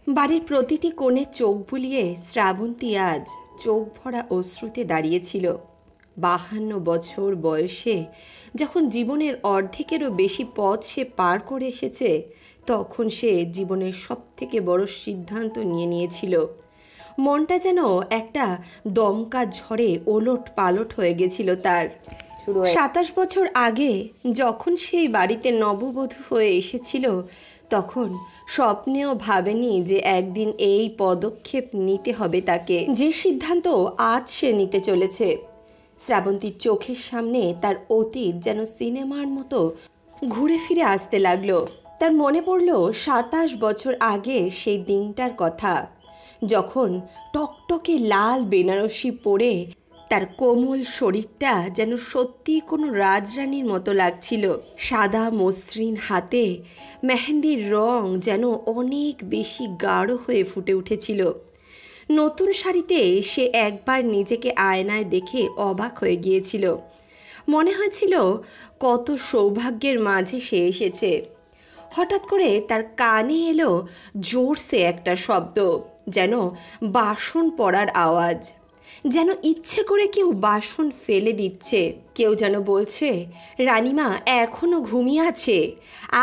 বাড়ির প্রতিটি কোণে চোখ বুলিয়ে শ্রাবন্তী আজ চোখ ভরা অশ্রুতে দাঁড়িয়েছিল। 52 বছর বয়সে যখন জীবনের অর্ধেকেরও বেশি পথ সে পার করে এসেছে, তখন সে জীবনের সবথেকে বড় সিদ্ধান্ত নিয়েছিল। মনটা যেন একটা দমকা ঝড়ে ওলট পালট হয়ে গেছিল তার। 27 বছর আগে যখন সেই বাড়িতে নববধূ হয়ে এসেছিল, তখন স্বপ্নেও ভাবেনি যে একদিন এই পদক্ষেপ নিতে হবে তাকে, যে সিদ্ধান্ত আজ সে নিতে চলেছে। শ্রাবন্তীর চোখের সামনে তার অতীত যেন সিনেমার মতো ঘুরে ফিরে আসতে লাগলো। তার মনে পড়ল 27 বছর আগে সেই দিনটার কথা, যখন টকটকে লাল বেনারসি পরে তার কোমল শরীরটা যেন সত্যি কোনো রাজরানীর মতো লাগছিল। সাদা মসৃণ হাতে মেহেন্দির রং যেন অনেক বেশি গাঢ় হয়ে ফুটে উঠেছিল। নতুন শাড়িতে সে একবার নিজেকে আয়নায় দেখে অবাক হয়ে গিয়েছিল। মনে হয়েছিল কত সৌভাগ্যের মাঝে সে এসেছে। হঠাৎ করে তার কানে এলো জোরসে একটা শব্দ, যেন বাসন পড়ার আওয়াজ, যেন ইচ্ছে করে কেউ বাসন ফেলে দিচ্ছে। কেউ যেন বলছে, রানীমা এখনও ঘুমিয়ে আছে,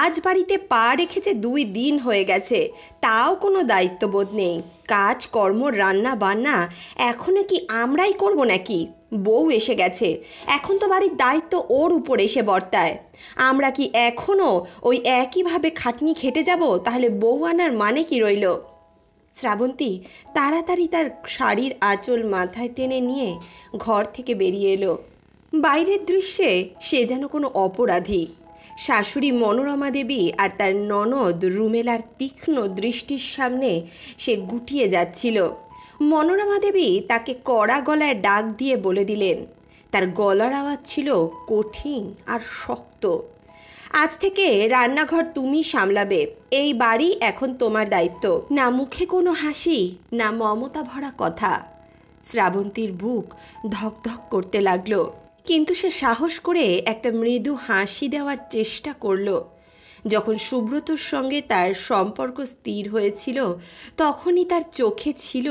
আজ বাড়িতে পা রেখেছে 2 দিন হয়ে গেছে, তাও কোনো দায়িত্ববোধ নেই। কাজ কর্ম রান্না বান্না এখনও কি আমরাই করব নাকি? বউ এসে গেছে, এখন তো বাড়ির দায়িত্ব ওর উপর এসে বর্তায়। আমরা কি এখনও ওই একইভাবে খাটনি খেটে যাব? তাহলে বউ আনার মানে কি রইল? শ্রাবন্তী তাড়াতাড়ি তার শাড়ির আঁচল মাথায় টেনে নিয়ে ঘর থেকে বেরিয়ে এলো। বাইরের দৃশ্যে সে যেন কোনো অপরাধী। শাশুড়ি মনোরমা দেবী আর তার ননদ রুমেলার তীক্ষ্ণ দৃষ্টির সামনে সে গুটিয়ে যাচ্ছিল। মনোরমা দেবী তাকে কড়া গলায় ডাক দিয়ে বলে দিলেন। তার গলার আওয়াজ ছিল কঠিন আর শক্ত। আজ থেকে রান্নাঘর তুমি সামলাবে, এই বাড়ি এখন তোমার দায়িত্ব। না মুখে কোনো হাসি, না মমতা ভরা কথা। শ্রাবন্তীর বুক ধকধক করতে লাগলো, কিন্তু সে সাহস করে একটা মৃদু হাসি দেওয়ার চেষ্টা করলো। যখন সুব্রতর সঙ্গে তার সম্পর্ক স্থির হয়েছিল, তখনই তার চোখে ছিল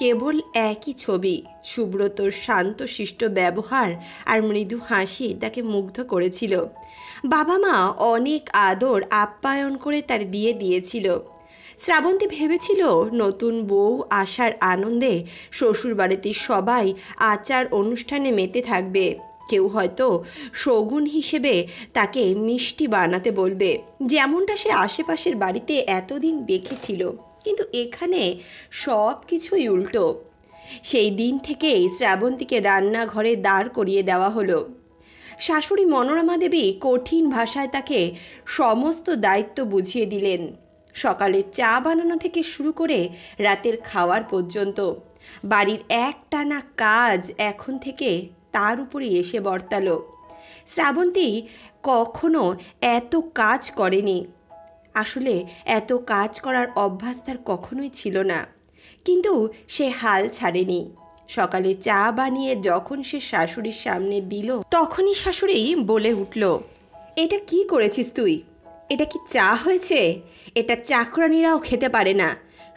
কেবল একই ছবি। সুব্রতর শান্তশিষ্ট ব্যবহার আর মৃদু হাসি তাকে মুগ্ধ করেছিল। বাবা মা অনেক আদর আপ্যায়ন করে তার বিয়ে দিয়েছিল। শ্রাবন্তী ভেবেছিল নতুন বউ আসার আনন্দে শ্বশুরবাড়িতে সবাই আচার অনুষ্ঠানে মেতে থাকবে। কেউ হয়তো শগুন হিসেবে তাকে মিষ্টি বানাতে বলবে, যেমনটা সে আশেপাশের বাড়িতে এতদিন দেখেছিল। কিন্তু এখানে সব কিছুই উল্টো। সেই দিন থেকেই শ্রাবন্তীকে রান্নাঘরে দাঁড় করিয়ে দেওয়া হলো। শাশুড়ি মনোরমা দেবী কঠিন ভাষায় তাকে সমস্ত দায়িত্ব বুঝিয়ে দিলেন। সকালে চা বানানো থেকে শুরু করে রাতের খাওয়ার পর্যন্ত বাড়ির একটানা কাজ এখন থেকে তার উপরে এসে বর্তালো। শ্রাবন্তী কখনো এত কাজ করেনি। আসলে এত কাজ করার অভ্যাস তার কখনোই ছিল না, কিন্তু সে হাল ছাড়েনি। সকালে চা বানিয়ে যখন সে শাশুড়ির সামনে দিল, তখনই শাশুড়ি বলে উঠল, এটা কি করেছিস তুই? এটা কি চা হয়েছে? এটা চাকরানিরাও খেতে পারে না।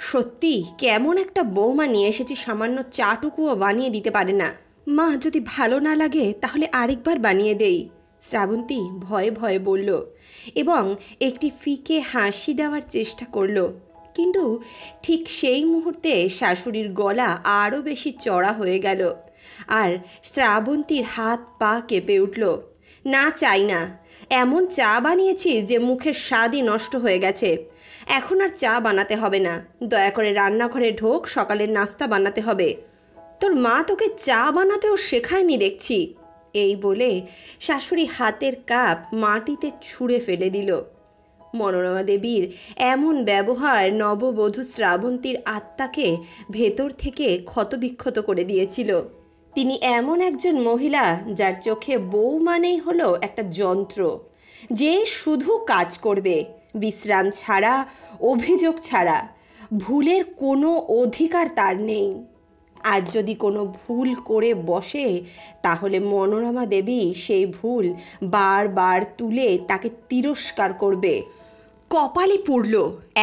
সত্যি কেমন একটা বৌমা নিয়ে এসেছি, সামান্য চাটুকুও বানিয়ে দিতে পারে না। মা, যদি ভালো না লাগে তাহলে আরেকবার বানিয়ে দেই, শ্রাবন্তী ভয়ে ভয়ে বলল এবং একটি ফিকে হাসি দেওয়ার চেষ্টা করল। কিন্তু ঠিক সেই মুহূর্তে শাশুড়ির গলা আরও বেশি চড়া হয়ে গেল আর শ্রাবন্তীর হাত পা কেঁপে উঠল। না, চাই না। এমন চা বানিয়েছিস যে মুখের স্বাদই নষ্ট হয়ে গেছে। এখন আর চা বানাতে হবে না, দয়া করে রান্নাঘরে ঢোক, সকালের নাস্তা বানাতে হবে। তোর মা তোকে চা বানাতেও শেখায়নি দেখছি। এই বলে শাশুড়ি হাতের কাপ মাটিতে ছুঁড়ে ফেলে দিল। মনোরমা দেবীর এমন ব্যবহার নববধূ শ্রাবন্তীর আত্মাকে ভেতর থেকে ক্ষতবিক্ষত করে দিয়েছিল। তিনি এমন একজন মহিলা যার চোখে বউ মানেই হলো একটা যন্ত্র, যে শুধু কাজ করবে, বিশ্রাম ছাড়া, অভিযোগ ছাড়া। ভুলের কোনো অধিকার তার নেই। আজ যদি কোনো ভুল করে বসে, তাহলে মনোরমা দেবী সেই ভুল বারবার তুলে তাকে তিরস্কার করবে। কপালে পুড়ল।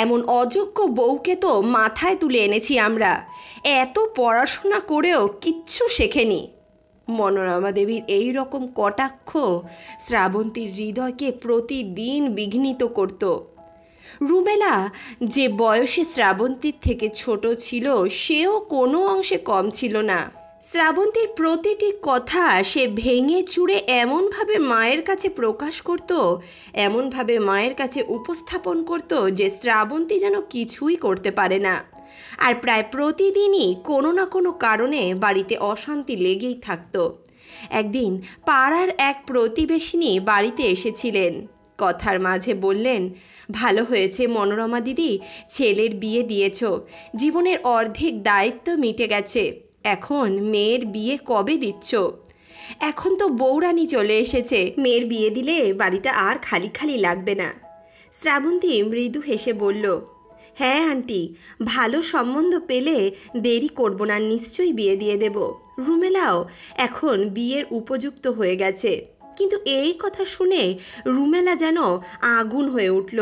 এমন অযোগ্য বউকে তো মাথায় তুলে এনেছি আমরা, এত পড়াশোনা করেও কিচ্ছু শেখেনি। মনোরমা দেবীর এই রকম কটাক্ষ শ্রাবন্তীর হৃদয়কে প্রতিদিন বিঘ্নিত করত। রুমেলা যে বয়সে শ্রাবন্তীর থেকে ছোট ছিল, সেও কোনো অংশে কম ছিল না। শ্রাবন্তীর প্রতিটি কথা সে ভেঙে চুরে এমনভাবে মায়ের কাছে প্রকাশ করত, এমনভাবে মায়ের কাছে উপস্থাপন করত যে শ্রাবন্তী যেন কিছুই করতে পারে না। আর প্রায় প্রতিদিনই কোনো না কোনো কারণে বাড়িতে অশান্তি লেগেই থাকত। একদিন পাড়ার এক প্রতিবেশিনী বাড়িতে এসেছিলেন। কথার মাঝে বললেন, ভালো হয়েছে মনোরমা দিদি, ছেলের বিয়ে দিয়েছ, জীবনের অর্ধেক দায়িত্ব মিটে গেছে। এখন মেয়ের বিয়ে কবে দিচ্ছ? এখন তো বউরানী চলে এসেছে, মেয়ের বিয়ে দিলে বাড়িটা আর খালি খালি লাগবে না। শ্রাবন্তী মৃদু হেসে বলল, হ্যাঁ আন্টি, ভালো সম্বন্ধ পেলে দেরি করব না, নিশ্চয়ই বিয়ে দিয়ে দেব। রুমেলাও এখন বিয়ের উপযুক্ত হয়ে গেছে। কিন্তু এই কথা শুনে রুমেলা যেন আগুন হয়ে উঠল।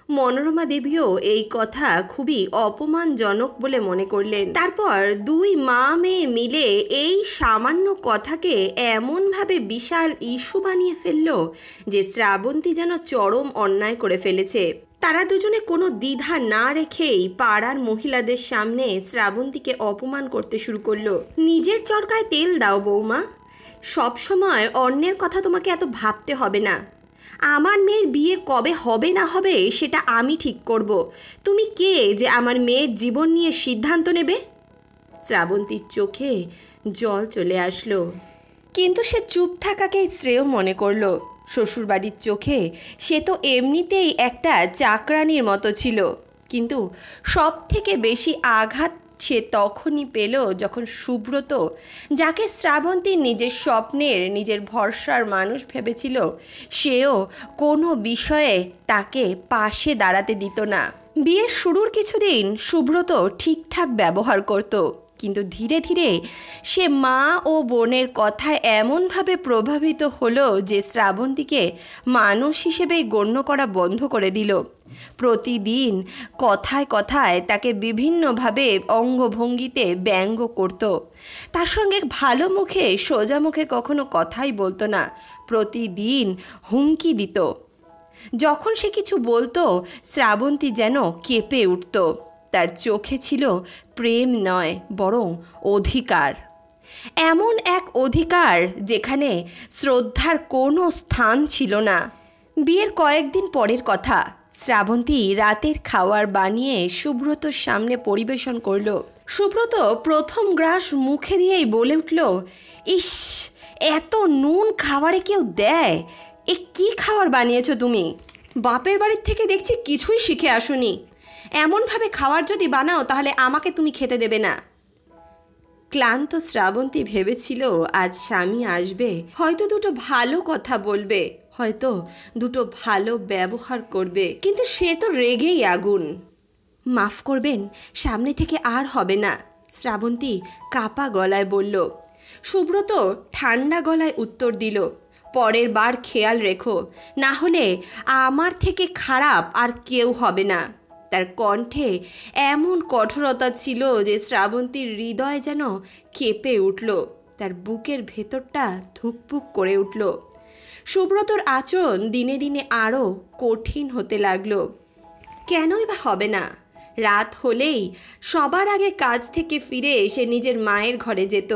মনোরমা দেবীও এই কথা খুবই অপমানজনক বলে মনে করলেন। তারপর দুই মা মেয়ে মিলে এই সামান্য কথাকে এমনভাবে বিশাল ইস্যু বানিয়ে ফেলল যে শ্রাবন্তী যেন চরম অন্যায় করে ফেলেছে। তারা দুজনে কোনো দ্বিধা না রেখেই পাড়ার মহিলাদের সামনে শ্রাবন্তীকে অপমান করতে শুরু করলো। নিজের চরকায় তেল দাও বৌমা, সবসময় অন্যের কথা তোমাকে এত ভাবতে হবে না। আমার মেয়ের বিয়ে কবে হবে না হবে সেটা আমি ঠিক করব। তুমি কে যে আমার মেয়ের জীবন নিয়ে সিদ্ধান্ত নেবে? শ্রাবন্তীর চোখে জল চলে আসলো, কিন্তু সে চুপ থাকাকেই শ্রেয় মনে করলো। শ্বশুরবাড়ির চোখে সে তো এমনিতেই একটা চাকরানির মতো ছিল, কিন্তু সব থেকে বেশি আঘাত সে তখনই পেল যখন সুব্রত, যাকে শ্রাবন্তী নিজের স্বপ্নের নিজের ভরসার মানুষ ভেবেছিল, সেও কোনো বিষয়ে তাকে পাশে দাঁড়াতে দিত না। বিয়ের শুরুর কিছুদিন সুব্রত ঠিকঠাক ব্যবহার করত, কিন্তু ধীরে ধীরে সে মা ও বোনের কথায় এমনভাবে প্রভাবিত হলো যে শ্রাবন্তীকে মানুষ হিসেবেই গণ্য করা বন্ধ করে দিল। প্রতিদিন কথায় কথায় তাকে বিভিন্নভাবে অঙ্গভঙ্গিতে ব্যঙ্গ করত। তার সঙ্গে ভালো মুখে সোজা মুখে কখনো কথাই বলতো না, প্রতিদিন হুমকি দিত। যখন সে কিছু বলতো শ্রাবন্তী যেন কেঁপে উঠত। তার চোখে ছিল প্রেম নয়, বরং অধিকার। এমন এক অধিকার যেখানে শ্রদ্ধার কোনো স্থান ছিল না। বিয়ের কয়েকদিন পরের কথা, শ্রাবন্তী রাতের খাবার বানিয়ে সুব্রতর সামনে পরিবেশন করল। সুব্রত প্রথম গ্রাস মুখে দিয়েই বলে উঠল, ইস, এত নুন খাবারে কেউ দেয়? এ কী খাবার বানিয়েছ তুমি? বাপের বাড়ির থেকে দেখছি কিছুই শিখে আসোনি। এমনভাবে খাবার যদি বানাও তাহলে আমাকে তুমি খেতে দেবে না। ক্লান্ত শ্রাবন্তী ভেবেছিল আজ স্বামী আসবে, হয়তো দুটো ভালো কথা বলবে, হয়তো দুটো ভালো ব্যবহার করবে, কিন্তু সে তো রেগেই আগুন। মাফ করবেন, সামনে থেকে আর হবে না, শ্রাবন্তী কাপা গলায় বলল। সুব্রত ঠান্ডা গলায় উত্তর দিল, পরের বার খেয়াল রেখো, না হলে আমার থেকে খারাপ আর কেউ হবে না। তার কণ্ঠে এমন কঠোরতা ছিল যে শ্রাবন্তীর হৃদয় যেন কেঁপে উঠল, তার বুকের ভেতরটা ধুকপুক করে উঠল। সুব্রতর আচরণ দিনে দিনে আরও কঠিন হতে লাগলো। কেনই বা হবে না? রাত হলেই সবার আগে কাজ থেকে ফিরে এসে নিজের মায়ের ঘরে যেত,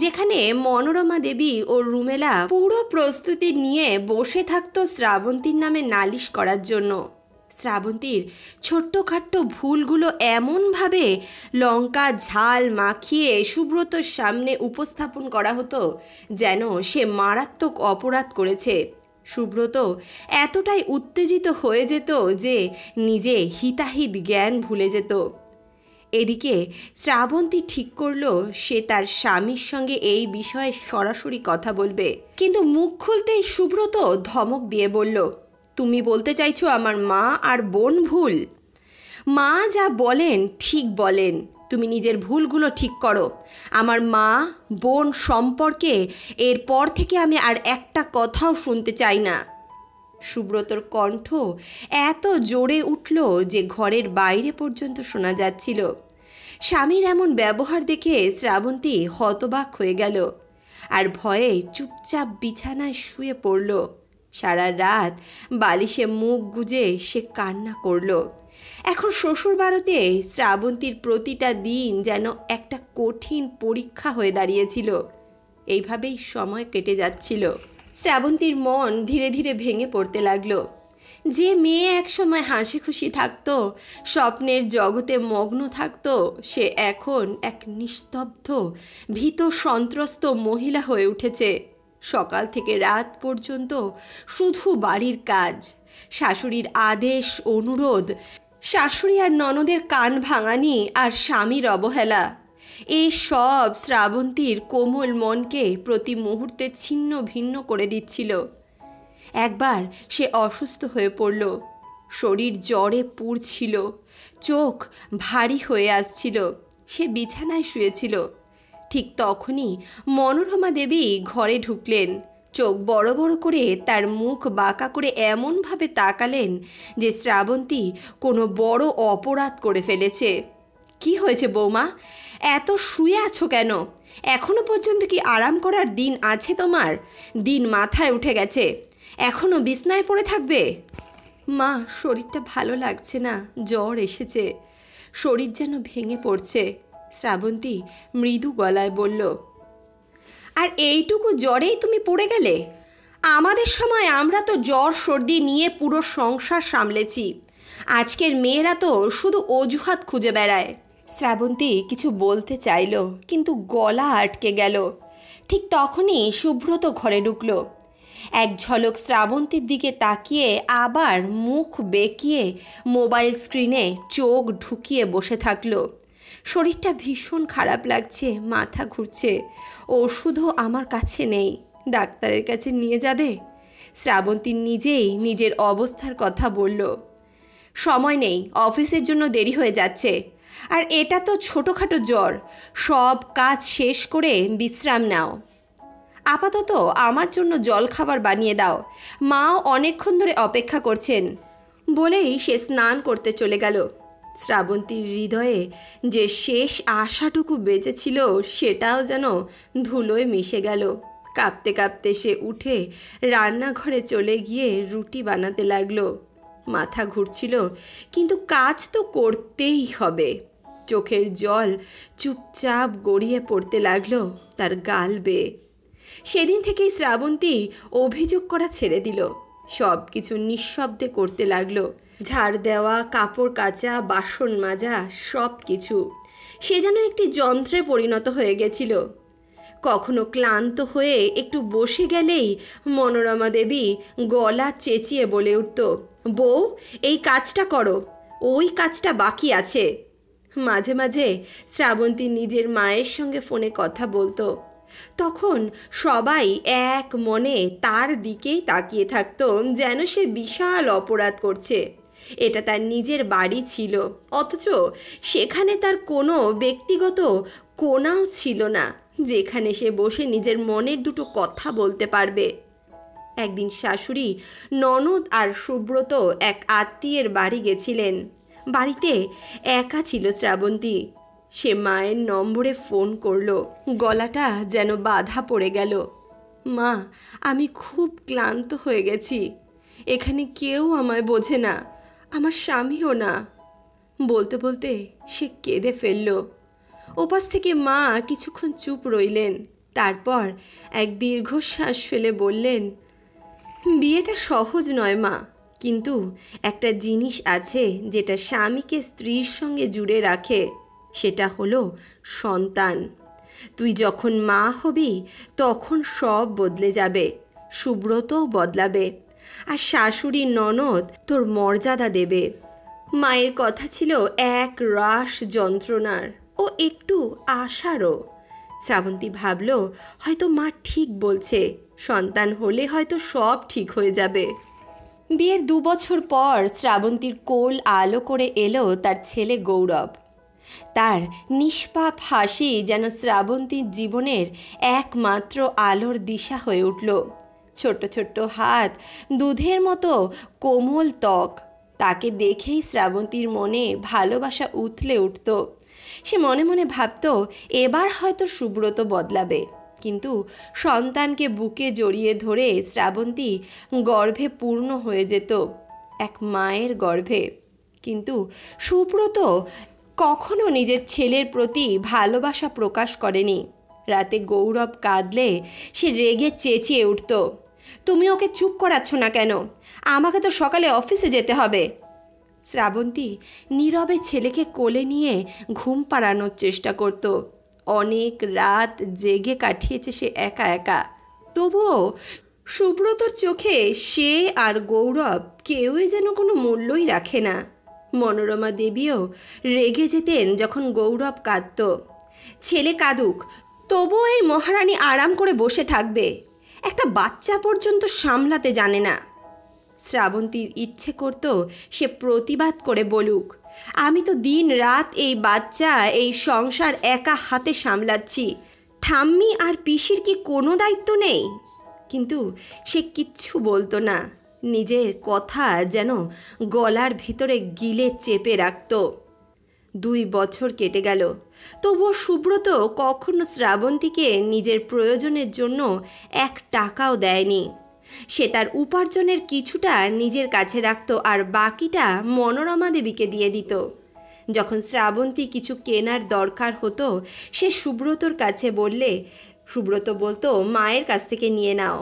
যেখানে মনোরমা দেবী ও রুমেলা পুরো প্রস্তুতি নিয়ে বসে থাকতো শ্রাবন্তীর নামে নালিশ করার জন্য। শ্রাবন্তীর ছোট্টখাট্ট ভুলগুলো এমনভাবে লঙ্কা ঝাল মাখিয়ে সুব্রতর সামনে উপস্থাপন করা হতো যেন সে মারাত্মক অপরাধ করেছে। সুব্রত এতটাই উত্তেজিত হয়ে যেত যে নিজে হিতাহিত জ্ঞান ভুলে যেত। এদিকে শ্রাবন্তী ঠিক করল সে তার স্বামীর সঙ্গে এই বিষয়ে সরাসরি কথা বলবে, কিন্তু মুখ খুলতেই সুব্রত ধমক দিয়ে বলল, তুমি বলতে চাইছো আমার মা আর বোন ভুল? মা যা বলেন ঠিক বলেন, তুমি নিজের ভুলগুলো ঠিক করো। আমার মা বোন সম্পর্কে এরপর থেকে আমি আর একটা কথাও শুনতে চাই না। সুব্রতর কণ্ঠ এত জোরে উঠল যে ঘরের বাইরে পর্যন্ত শোনা যাচ্ছিল। স্বামীর এমন ব্যবহার দেখে শ্রাবন্তী হতবাক হয়ে গেল আর ভয়ে চুপচাপ বিছানায় শুয়ে পড়ল। সারা রাত বালিশে মুখ গুজে সে কান্না করল। এখন শ্বশুর বাড়িতে শ্রাবন্তীর প্রতিটা দিন যেন একটা কঠিন পরীক্ষা হয়ে দাঁড়িয়েছিল। এইভাবেই সময় কেটে যাচ্ছিল। শ্রাবন্তীর মন ধীরে ধীরে ভেঙে পড়তে লাগলো। যে মেয়ে একসময় হাসি খুশি থাকতো, স্বপ্নের জগতে মগ্ন থাকতো, সে এখন এক নিস্তব্ধ ভীত সন্ত্রস্ত মহিলা হয়ে উঠেছে। সকাল থেকে রাত পর্যন্ত শুধু বাড়ির কাজ, শাশুড়ির আদেশ অনুরোধ, শাশুড়ি আর ননদের কান ভাঙানি আর স্বামীর অবহেলা, এই সব শ্রাবন্তীর কোমল মনকে প্রতি মুহূর্তে ছিন্ন ভিন্ন করে দিচ্ছিল। একবার সে অসুস্থ হয়ে পড়ল। শরীর জ্বরে পুড়ছিল, চোখ ভারী হয়ে আসছিল। সে বিছানায় শুয়েছিল। ঠিক তখনই মনোরমা দেবী ঘরে ঢুকলেন। চোখ বড় বড় করে তার মুখ বাঁকা করে এমনভাবে তাকালেন যে শ্রাবন্তী কোনো বড় অপরাধ করে ফেলেছে। কি হয়েছে বৌমা? এত শুয়ে আছো কেন? এখনো পর্যন্ত কি আরাম করার দিন আছে তোমার? দিন মাথায় উঠে গেছে, এখনও বিছনায় পড়ে থাকবে? মা, শরীরটা ভালো লাগছে না, জ্বর এসেছে, শরীর যেন ভেঙে পড়ছে, শ্রাবন্তী মৃদু গলায় বলল। আর এইটুকু জ্বরেই তুমি পড়ে গেলে? আমাদের সময় আমরা তো জ্বর সর্দি নিয়ে পুরো সংসার সামলেছি। আজকের মেয়েরা তো শুধু অজুহাত খুঁজে বেড়ায়। শ্রাবন্তী কিছু বলতে চাইল, কিন্তু গলা আটকে গেল। ঠিক তখনই সুব্রত ঘরে ঢুকল। এক ঝলক শ্রাবন্তীর দিকে তাকিয়ে আবার মুখ বেঁকিয়ে মোবাইল স্ক্রিনে চোখ ঢুকিয়ে বসে থাকলো। শরীরটা ভীষণ খারাপ লাগছে, মাথা ঘুরছে, ওষুধও আমার কাছে নেই, ডাক্তারের কাছে নিয়ে যাবে? শ্রাবন্তী নিজেই নিজের অবস্থার কথা বলল। সময় নেই, অফিসের জন্য দেরি হয়ে যাচ্ছে। আর এটা তো ছোটোখাটো জ্বর, সব কাজ শেষ করে বিশ্রাম নাও। আপাতত আমার জন্য জলখাবার বানিয়ে দাও, মাও অনেকক্ষণ ধরে অপেক্ষা করছেন। বলেই সে স্নান করতে চলে গেল। শ্রাবন্তীর হৃদয়ে যে শেষ আশাটুকু বেঁচেছিল সেটাও যেন ধুলোয় মিশে গেল। কাঁপতে কাঁপতে সে উঠে রান্নাঘরে চলে গিয়ে রুটি বানাতে লাগলো। মাথা ঘুরছিল, কিন্তু কাজ তো করতেই হবে। চোখের জল চুপচাপ গড়িয়ে পড়তে লাগলো তার গাল বেয়ে। সেদিন থেকেই শ্রাবন্তী অভিযোগ করা ছেড়ে দিল। সব কিছু নিঃশব্দে করতে লাগলো। ঝাড় দেওয়া, কাপড় কাচা, বাসন মাজা, সব কিছু সে যেন একটি যন্ত্রে পরিণত হয়ে গেছিল। কখনো ক্লান্ত হয়ে একটু বসে গেলেই মনোরমা দেবী গলা চেঁচিয়ে বলে উঠত, বউ, এই কাজটা করো, ওই কাজটা বাকি আছে। মাঝে মাঝে শ্রাবন্তী নিজের মায়ের সঙ্গে ফোনে কথা বলতো। তখন সবাই এক মনে তার দিকেই তাকিয়ে থাকতো, যেন সে বিশাল অপরাধ করছে। এটা তার নিজের বাড়ি ছিল, অথচ সেখানে তার কোনো ব্যক্তিগত কোণাও ছিল না যেখানে সে বসে নিজের মনের দুটো কথা বলতে পারবে। একদিন শাশুড়ি, ননদ আর সুব্রত এক আত্মীয়ের বাড়ি গেছিলেন। বাড়িতে একা ছিল শ্রাবন্তী। সে মায়ের নম্বরে ফোন করলো। গলাটা যেন বাধা পড়ে গেল। মা, আমি খুব ক্লান্ত হয়ে গেছি, এখানে কেউ আমায় বোঝে না, আমার স্বামীও না। বলতে বলতে সে কেঁদে ফেলল। ওপাশ থেকে মা কিছুক্ষণ চুপ রইলেন, তারপর এক দীর্ঘশ্বাস ফেলে বললেন, বিয়েটা সহজ নয় মা, কিন্তু একটা জিনিস আছে যেটা স্বামীকে স্ত্রীর সঙ্গে জুড়ে রাখে, সেটা হলো সন্তান। তুই যখন মা হবি তখন সব বদলে যাবে, সুব্রতও বদলাবে, আর শাশুড়ি ননদ তোর মর্যাদা দেবে। মায়ের কথা ছিল এক রাশ যন্ত্রণার ও একটু আশারও। শ্রাবন্তী ভাবল, হয়তো মা ঠিক বলছে, সন্তান হলে হয়তো সব ঠিক হয়ে যাবে। বিয়ের 2 বছর পর শ্রাবন্তীর কোল আলো করে এলো তার ছেলে গৌরব। তার নিষ্পাপ হাসি যেন শ্রাবন্তীর জীবনের একমাত্র আলোর দিশা হয়ে উঠল। ছোট্ট ছোট্ট হাত, দুধের মতো কোমল ত্বক। তাকে দেখেই শ্রাবন্তীর মনে ভালোবাসা উথলে উঠত। সে মনে মনে ভাবত এবার হয়তো সুব্রত বদলাবে। কিন্তু সন্তানকে বুকে জড়িয়ে ধরে শ্রাবন্তী গর্ভে পূর্ণ হয়ে যেত, এক মায়ের গর্ভে। কিন্তু সুব্রত কখনো নিজের ছেলের প্রতি ভালোবাসা প্রকাশ করেনি। রাতে গৌরব কাঁদলে সে রেগে চেঁচিয়ে উঠত, তুমি ওকে চুপ করাচ্ছ না কেন? আমাকে তো সকালে অফিসে যেতে হবে। শ্রাবন্তী নীরবে ছেলেকে কোলে নিয়ে ঘুম পাড়ানোর চেষ্টা করত। অনেক রাত জেগে কাটিয়েছে সে একা একা। তবুও সুব্রতর চোখে সে আর গৌরব কেউই যেন কোনো মূল্যই রাখে না। মনোরমা দেবীও রেগে যেতেন যখন গৌরব কাঁদত। ছেলে কাঁদুক, তবুও এই মহারানী আরাম করে বসে থাকবে? একটা বাচ্চা পর্যন্ত সামলাতে জানে না। শ্রাবন্তীর ইচ্ছে করত সে প্রতিবাদ করে বলুক, আমি তো দিন রাত এই বাচ্চা, এই সংসার একা হাতে সামলাচ্ছি। ঠাম্মি আর পিসির কি কোনো দায়িত্ব নেই? কিন্তু সে কিচ্ছু বলতো না। নিজের কথা যেন গলার ভিতরে গিলে চেপে রাখত। 2 বছর কেটে গেল, তবুও সুব্রত কখনো শ্রাবন্তীকে নিজের প্রয়োজনের জন্য 1 টাকাও দেয়নি। সে তার উপার্জনের কিছুটা নিজের কাছে রাখত আর বাকিটা মনোরমা দেবীকে দিয়ে দিত। যখন শ্রাবন্তী কিছু কেনার দরকার হতো সে সুব্রতর কাছে বললে সুব্রত বলতো মায়ের কাছ থেকে নিয়ে নাও।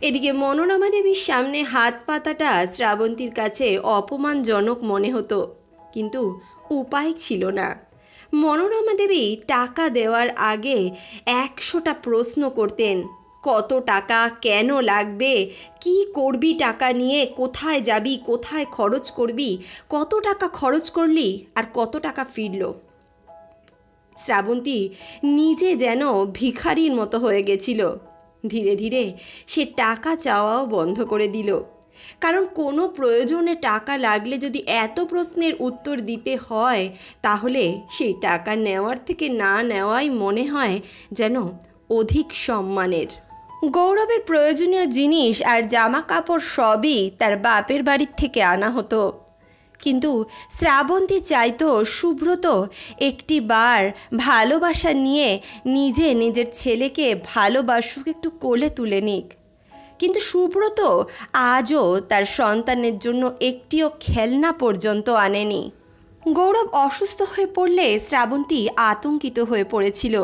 এদিকে মনোরমা দেবীর সামনে হাত পাতাটা শ্রাবন্তীর কাছে অপমানজনক মনে হতো, কিন্তু উপায় ছিল না। মনোরমা দেবী টাকা দেওয়ার আগে 100টা প্রশ্ন করতেন। কত টাকা, কেন লাগবে, কি করবি টাকা নিয়ে, কোথায় যাবি, কোথায় খরচ করবি, কত টাকা খরচ করলি আর কত টাকা ফিরল। শ্রাবন্তী নিজে যেন ভিখারির মতো হয়ে গেছিল। ধীরে ধীরে সে টাকা চাওয়াও বন্ধ করে দিল। কারণ কোনো প্রয়োজনে টাকা লাগলে যদি এত প্রশ্নের উত্তর দিতে হয়, তাহলে সেই টাকা নেওয়ার থেকে না নেওয়াই মনে হয় যেন অধিক সম্মানের। গৌরবের প্রয়োজনীয় জিনিস আর জামা কাপড় সবই তার বাপের বাড়ির থেকে আনা হতো। কিন্তু শ্রাবন্তী চাইতো সুব্রত একটিবার ভালোবাসা নিয়ে নিজের ছেলেকে ভালোবাসুক, একটু কোলে তুলে নিক। কিন্তু সুব্রত আজও তার সন্তানের জন্য একটিও খেলনা পর্যন্ত আনেনি। গৌরব অসুস্থ হয়ে পড়লে শ্রাবন্তী আতঙ্কিত হয়ে পড়েছিল।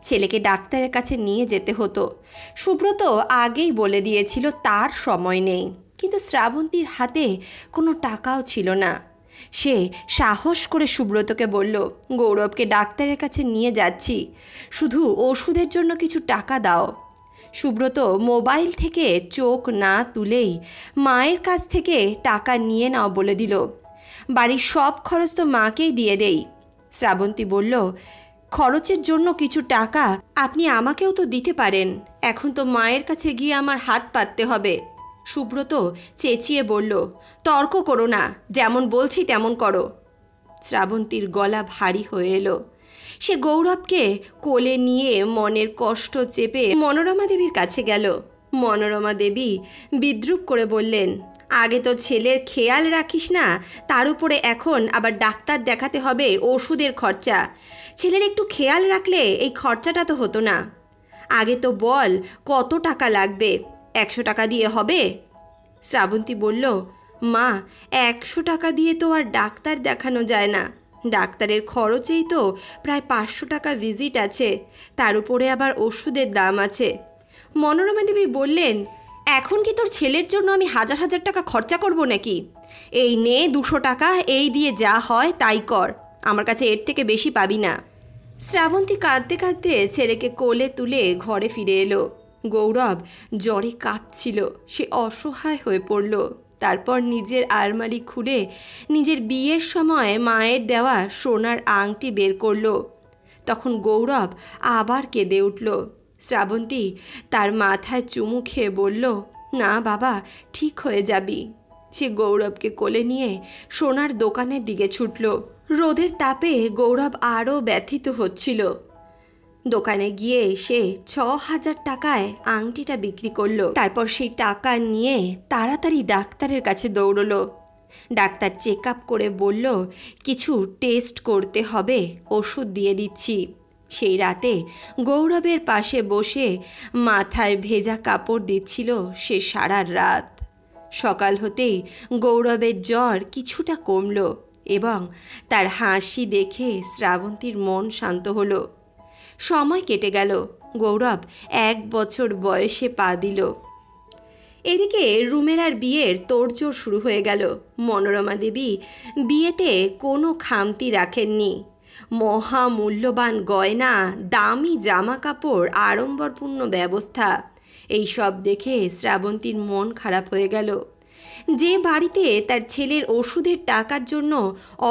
ছেলেকে ডাক্তারের কাছে নিয়ে যেতে হতো। সুব্রত আগেই বলে দিয়েছিল তার সময় নেই, কিন্তু শ্রাবন্তীর হাতে কোনো টাকাও ছিল না। সে সাহস করে সুব্রতকে বলল, গৌরবকে ডাক্তারের কাছে নিয়ে যাচ্ছি, শুধু ওষুধের জন্য কিছু টাকা দাও। সুব্রত মোবাইল থেকে চোখ না তুলেই মায়ের কাছ থেকে টাকা নিয়ে নাও বলে দিল। বাড়ির সব খরচ তো মাকেই দিয়ে দেই। শ্রাবন্তী বলল, খরচের জন্য কিছু টাকা আপনি আমাকেও তো দিতে পারেন, এখন তো মায়ের কাছে গিয়ে আমার হাত পাততে হবে। সুব্রত চেঁচিয়ে বলল, তর্ক করো না, যেমন বলছি তেমন করো। শ্রাবন্তীর গলা ভারী হয়ে এলো। সে গৌরবকে কোলে নিয়ে মনের কষ্ট চেপে মনোরমা দেবীর কাছে গেল। মনোরমা দেবী বিদ্রূপ করে বললেন, আগে তো ছেলের খেয়াল রাখিস না, তার উপরে এখন আবার ডাক্তার দেখাতে হবে, ওষুধের খরচা। ছেলের একটু খেয়াল রাখলে এই খরচাটা তো হতো না। আগে তো বল কত টাকা লাগবে, 100 টাকা দিয়ে হবে? শ্রাবন্তী বলল, মা 100 টাকা দিয়ে তো আর ডাক্তার দেখানো যায় না। ডাক্তারের খরচেই তো প্রায় 500 টাকা ভিজিট আছে, তার উপরে আবার ওষুধের দাম আছে। মনোরমা দেবী বললেন, এখন কি তোর ছেলের জন্য আমি হাজার হাজার টাকা খরচা করব নাকি? এই নে 200 টাকা, এই দিয়ে যা হয় তাই কর, আমার কাছে এর থেকে বেশি পাবি না। শ্রাবন্তী কাঁদতে কাঁদতে ছেলেকে কোলে তুলে ঘরে ফিরে এলো। গৌরব জ্বরে কাঁপছিল, সে অসহায় হয়ে পড়ল। তারপর নিজের আলমারি খুলে নিজের বিয়ের সময় মায়ের দেওয়া সোনার আংটি বের করল। তখন গৌরব আবার কেঁদে উঠল। শ্রাবন্তী তার মাথায় চুমু খেয়ে বলল, না বাবা, ঠিক হয়ে যাবি। সে গৌরবকে কোলে নিয়ে সোনার দোকানের দিকে ছুটল। রোদের তাপে গৌরব আরও ব্যথিত হচ্ছিল। দোকানে গিয়ে সে ৬,০০০ টাকায় আংটিটা বিক্রি করলো। তারপর সেই টাকা নিয়ে তাড়াতাড়ি ডাক্তারের কাছে দৌড়লো। ডাক্তার চেক আপ করে বলল, কিছু টেস্ট করতে হবে, ওষুধ দিয়ে দিচ্ছি। সেই রাতে গৌরবের পাশে বসে মাথায় ভেজা কাপড় দিচ্ছিল সে সারা রাত। সকাল হতেই গৌরবের জ্বর কিছুটা কমল এবং তার হাসি দেখে শ্রাবন্তীর মন শান্ত হলো। সময় কেটে গেল। গৌরব 1 বছর বয়সে পা দিল। এদিকে রুমেলার বিয়ের তোড়জোড় শুরু হয়ে গেল। মনোরমা দেবী বিয়েতে কোনো খামতি রাখেননি। মহামূল্যবান গয়না, দামি জামা কাপড়, আড়ম্বরপূর্ণ ব্যবস্থা, এই সব দেখে শ্রাবন্তীর মন খারাপ হয়ে গেল। যে বাড়িতে তার ছেলের ওষুধের টাকার জন্য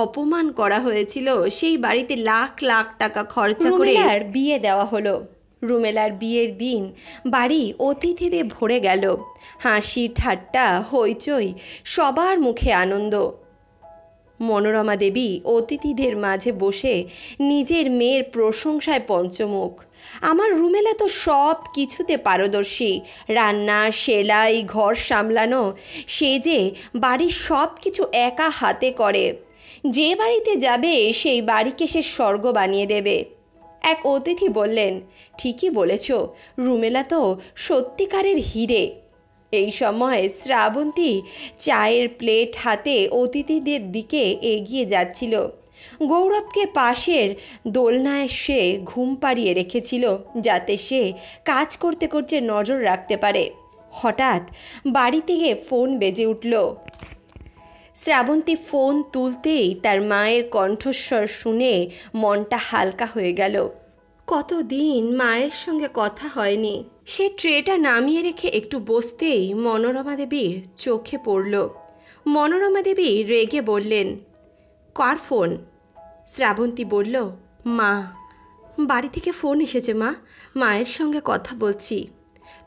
অপমান করা হয়েছিল, সেই বাড়িতে লাখ লাখ টাকা খরচা করে বিয়ে দেওয়া হলো। রুমেলার বিয়ের দিন বাড়ি অতিথিদের ভরে গেল। হাসি ঠাট্টা হইচই, সবার মুখে আনন্দ। মনোরমা দেবী অতিথিদের মাঝে বসে নিজের মেয়ের প্রশংসায় পঞ্চমুখ। আমার রুমেলা তো সব কিছুতে পারদর্শী, রান্না, সেলাই, ঘর সামলানো, সে যে বাড়ির সব কিছু একা হাতে করে। যে বাড়িতে যাবে সেই বাড়িকে সে স্বর্গ বানিয়ে দেবে। এক অতিথি বললেন, ঠিকই বলেছ, রুমেলা তো সত্যিকারের হিরে। এই সময় শ্রাবন্তী চায়ের প্লেট হাতে অতিথিদের দিকে এগিয়ে যাচ্ছিল। গৌরবকে পাশের দোলনায় সে ঘুম পাড়িয়ে রেখেছিল, যাতে সে কাজ করতে করতে নজর রাখতে পারে। হঠাৎ বাড়ি থেকে ফোন বেজে উঠল। শ্রাবন্তী ফোন তুলতেই তার মায়ের কণ্ঠস্বর শুনে মনটা হালকা হয়ে গেল। কতদিন মায়ের সঙ্গে কথা হয়নি। সে ট্রেটা নামিয়ে রেখে একটু বসতেই মনোরমা দেবীর চোখে পড়ল। মনোরমা দেবী রেগে বললেন, কার ফোন? শ্রাবন্তী বলল, মা। বাড়ি থেকে ফোন এসেছে মা, মায়ের সঙ্গে কথা বলছি।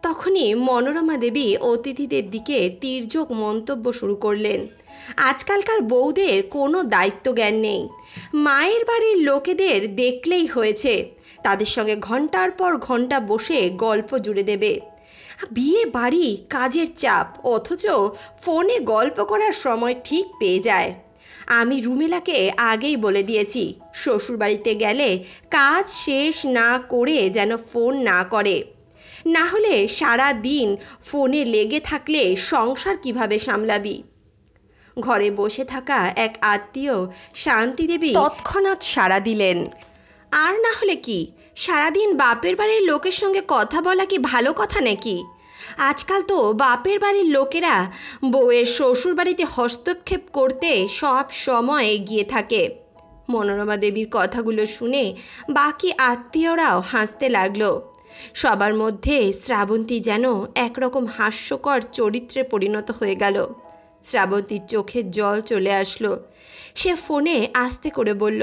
তখনই মনোরমা দেবী অতিথিদের দিকে তির্যক মন্তব্য শুরু করলেন, আজকালকার বউদের কোনো দায়িত্ব জ্ঞান নেই। মায়ের বাড়ির লোকেদের দেখলেই হয়েছে, তাদের সঙ্গে ঘন্টার পর ঘন্টা বসে গল্প জুড়ে দেবে। বিয়ে বাড়ি, কাজের চাপ, অথচ ফোনে গল্প করার সময় ঠিক পেয়ে যায়। আমি রুমেলাকে আগেই বলে দিয়েছি, শ্বশুরবাড়িতে গেলে কাজ শেষ না করে যেন ফোন না করে, না হলে সারা দিন ফোনে লেগে থাকলে সংসার কিভাবে সামলাবি। ঘরে বসে থাকা এক আত্মীয় শান্তিদেবী তৎক্ষণাৎ সাড়া দিলেন, আর না হলে কি, সারাদিন বাপের বাড়ির লোকের সঙ্গে কথা বলা কি ভালো কথা নাকি? আজকাল তো বাপের বাড়ির লোকেরা বউয়ের শ্বশুর বাড়িতে হস্তক্ষেপ করতে সব সময় এগিয়ে থাকে। মনোরমা দেবীর কথাগুলো শুনে বাকি আত্মীয়রাও হাসতে লাগলো। সবার মধ্যে শ্রাবন্তী যেন একরকম হাস্যকর চরিত্রে পরিণত হয়ে গেল। শ্রাবন্তীর চোখে জল চলে আসলো। সে ফোনে আস্তে করে বলল,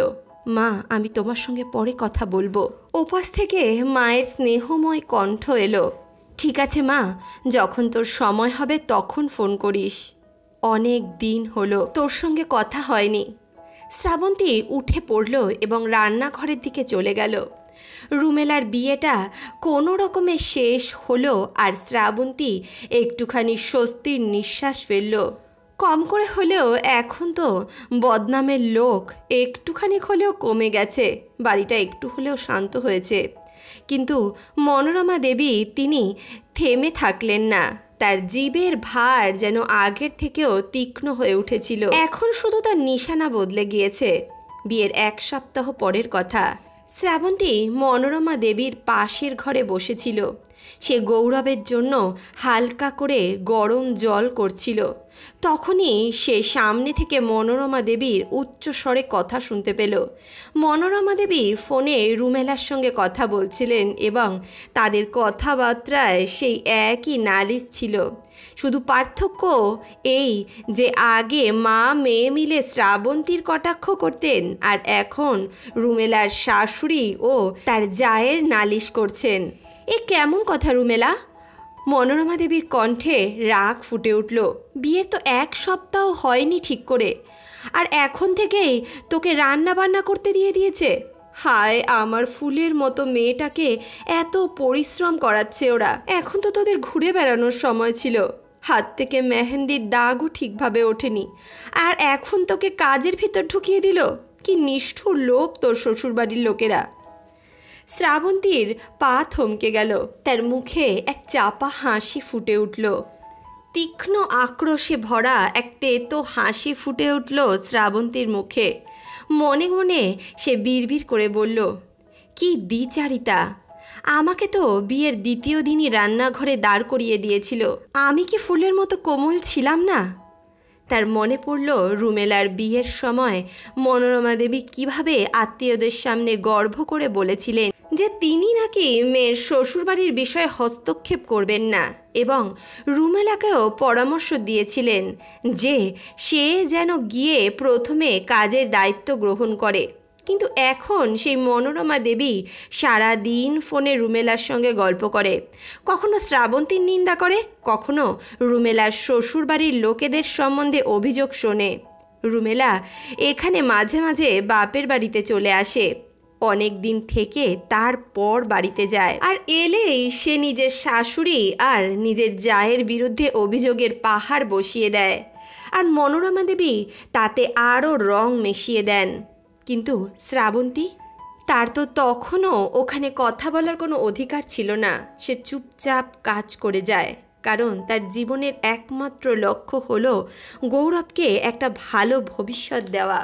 মা, আমি তোমার সঙ্গে পরে কথা বলবো। ওপাশ থেকে মায়ের স্নেহময় কণ্ঠ এলো, ঠিক আছে মা, যখন তোর সময় হবে তখন ফোন করিস। অনেক দিন হলো তোর সঙ্গে কথা হয়নি। শ্রাবন্তী উঠে পড়ল এবং রান্নাঘরের দিকে চলে গেল। রুমেলার বিয়েটা কোনো রকমে শেষ হলো আর শ্রাবন্তী একটুখানি স্বস্তির নিঃশ্বাস ফেলল। কম করে হলেও এখন তো বদনামের লোক একটুখানি হলেও কমে গেছে, বাড়িটা একটু হলেও শান্ত হয়েছে। কিন্তু মনোরমা দেবী তিনি থেমে থাকলেন না। তার জীবের ভার যেন আগের থেকেও তীক্ষ্ণ হয়ে উঠেছিল। এখন শুধু তার নিশানা বদলে গিয়েছে। বিয়ের 1 সপ্তাহ পরের কথা। শ্রাবন্তী মনোরমা দেবীর পাশের ঘরে বসেছিল। সে গৌরবের জন্য হালকা করে গরম জল করছিল। তখনই সে সামনে থেকে মনোরমা দেবীর উচ্চ স্বরে কথা শুনতে পেল। মনোরমা দেবী ফোনে রুমেলার সঙ্গে কথা বলছিলেন এবং তাদের কথাবার্তায় সেই একই নালিশ ছিল। শুধু পার্থক্য এই যে আগে মা মেয়ে মিলে শ্রাবন্তীর কটাক্ষ করতেন আর এখন রুমেলার শাশুড়ি ও তার জায়ের নালিশ করছেন। এ কেমন কথা রুমেলা? মনোরমা দেবীর কণ্ঠে রাগ ফুটে উঠল। বিয়ের তো 1 সপ্তাহ হয়নি ঠিক করে, আর এখন থেকেই তোকে রান্না বান্না করতে দিয়েছে। হায়, আমার ফুলের মতো মেয়েটাকে এত পরিশ্রম করাচ্ছে ওরা। এখন তো তোদের ঘুরে বেড়ানোর সময় ছিল, হাত থেকে মেহেন্দির দাগও ঠিকভাবে ওঠেনি, আর এখন তোকে কাজের ভিতর ঢুকিয়ে দিল। কি নিষ্ঠুর লোক তোর শ্বশুরবাড়ির লোকেরা। শ্রাবন্তীর পা থমকে গেল, তার মুখে এক চাপা হাসি ফুটে উঠল। তীক্ষ্ণ আক্রোশে ভরা এক তেতো হাসি ফুটে উঠল শ্রাবন্তীর মুখে। মনে মনে সে বিড়বিড় করে বলল, কি দ্বিচারিতা! আমাকে তো বিয়ের দ্বিতীয় দিনই রান্নাঘরে দাঁড় করিয়ে দিয়েছিল। আমি কি ফুলের মতো কোমল ছিলাম না? তার মনে পড়ল রুমেলার বিয়ের সময় মনোরমা দেবী কিভাবে আত্মীয়দের সামনে গর্ব করে বলেছিলেন যে তিনি নাকি মেয়ের শ্বশুরবাড়ির বিষয়ে হস্তক্ষেপ করবেন না, এবং রুমেলাকেও পরামর্শ দিয়েছিলেন যে সে যেন গিয়ে প্রথমে কাজের দায়িত্ব গ্রহণ করে। কিন্তু এখন সেই মনোরমা দেবী সারা দিন ফোনে রুমেলার সঙ্গে গল্প করে, কখনো শ্রাবন্তীর নিন্দা করে, কখনো রুমেলার শ্বশুরবাড়ির লোকেদের সম্বন্ধে অভিযোগ শোনে। রুমেলা এখানে মাঝে মাঝে বাপের বাড়িতে চলে আসে, অনেক দিন থেকে তারপর বাড়িতে যায়, আর এলেই সে নিজের শাশুড়ি আর নিজের জায়ের বিরুদ্ধে অভিযোগের পাহাড় বসিয়ে দেয়, আর মনোরমা দেবী তাতে আরও রং মিশিয়ে দেন। কিন্তু শ্রাবন্তী, তার তো তখনও ওখানে কথা বলার কোনো অধিকার ছিল না। সে চুপচাপ কাজ করে যায়, কারণ তার জীবনের একমাত্র লক্ষ্য হলো গৌরবকে একটা ভালো ভবিষ্যৎ দেওয়া।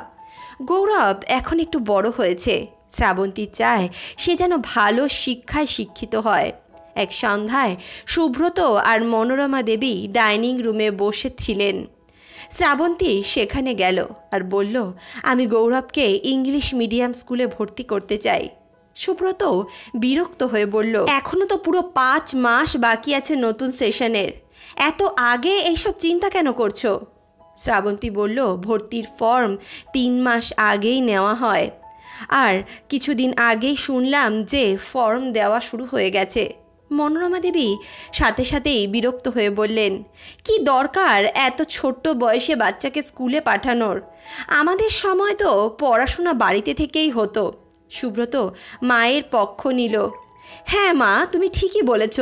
গৌরব এখন একটু বড় হয়েছে, শ্রাবন্তী চায় সে যেন ভালো শিক্ষায় শিক্ষিত হয়। এক সন্ধ্যায় সুব্রত আর মনোরমা দেবী ডাইনিং রুমে বসেছিলেন। শ্রাবন্তী সেখানে গেল আর বলল, আমি গৌরবকে ইংলিশ মিডিয়াম স্কুলে ভর্তি করতে চাই। সুব্রত বিরক্ত হয়ে বলল, এখনও তো পুরো 5 মাস বাকি আছে নতুন সেশনের, এত আগে এইসব চিন্তা কেন করছো? শ্রাবন্তী বলল, ভর্তির ফর্ম 3 মাস আগেই নেওয়া হয়, আর কিছুদিন আগেই শুনলাম যে ফর্ম দেওয়া শুরু হয়ে গেছে। মনোরমা দেবী সাথে সাথেই বিরক্ত হয়ে বললেন, কি দরকার এত ছোট্ট বয়সে বাচ্চাকে স্কুলে পাঠানোর? আমাদের সময় তো পড়াশোনা বাড়িতে থেকেই হতো। সুব্রত মায়ের পক্ষ নিল। হ্যাঁ মা, তুমি ঠিকই বলেছ,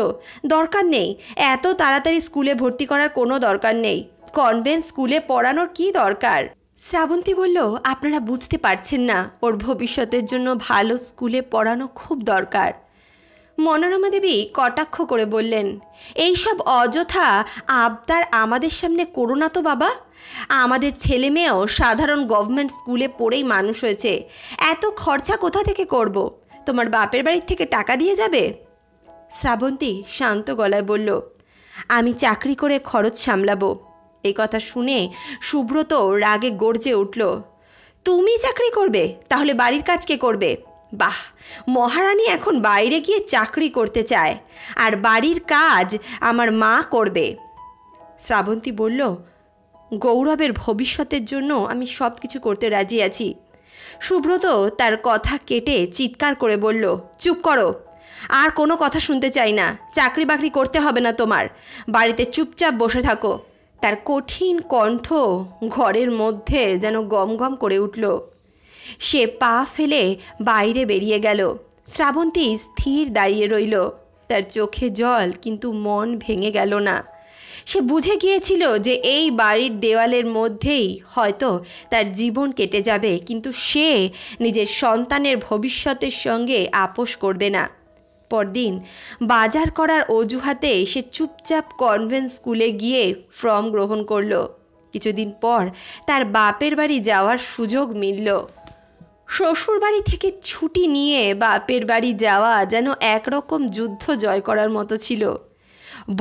দরকার নেই, এত তাড়াতাড়ি স্কুলে ভর্তি করার কোনো দরকার নেই। কনভেন্ট স্কুলে পড়ানোর কি দরকার? শ্রাবন্তী বলল, আপনারা বুঝতে পারছেন না, ওর ভবিষ্যতের জন্য ভালো স্কুলে পড়ানো খুব দরকার। মনোরমা দেবী কটাক্ষ করে বললেন, এইসব অযথা আবদার আমাদের সামনে করো না তো বাবা। আমাদের ছেলে মেয়েও সাধারণ গভর্নমেন্ট স্কুলে পড়েই মানুষ হয়েছে, এত খরচা কোথা থেকে করব? তোমার বাপের বাড়ির থেকে টাকা দিয়ে যাবে? শ্রাবন্তী শান্ত গলায় বলল, আমি চাকরি করে খরচ সামলাবো। এই কথা শুনে সুব্রত রাগে গর্জে উঠল, তুমি চাকরি করবে? তাহলে বাড়ির কাজ কে করবে? বাহ, মহারানী এখন বাইরে গিয়ে চাকরি করতে চায়, আর বাড়ির কাজ আমার মা করবে। শ্রাবন্তী বলল, গৌরবের ভবিষ্যতের জন্য আমি সব কিছু করতে রাজি আছি। সুব্রত তার কথা কেটে চিৎকার করে বলল, চুপ করো, আর কোনো কথা শুনতে চাই না। চাকরি বাকরি করতে হবে না তোমার, বাড়িতে চুপচাপ বসে থাকো। তার কঠিন কণ্ঠ ঘরের মধ্যে যেন গম গম করে উঠল। সে পা ফেলে বাইরে বেরিয়ে গেল। শ্রাবন্তী স্থির দাঁড়িয়ে রইল, তার চোখে জল, কিন্তু মন ভেঙে গেল না। সে বুঝে গিয়েছিল যে এই বাড়ির দেওয়ালের মধ্যেই হয়তো তার জীবন কেটে যাবে, কিন্তু সে নিজের সন্তানের ভবিষ্যতের সঙ্গে আপোষ করবে না। পরদিন বাজার করার অজুহাতে সে চুপচাপ কনভেন্ট স্কুলে গিয়ে ফর্ম গ্রহণ করল। কিছুদিন পর তার বাপের বাড়ি যাওয়ার সুযোগ মিলল। শ্বশুর বাড়ি থেকে ছুটি নিয়ে বাপের বাড়ি যাওয়া যেন একরকম যুদ্ধ জয় করার মতো ছিল।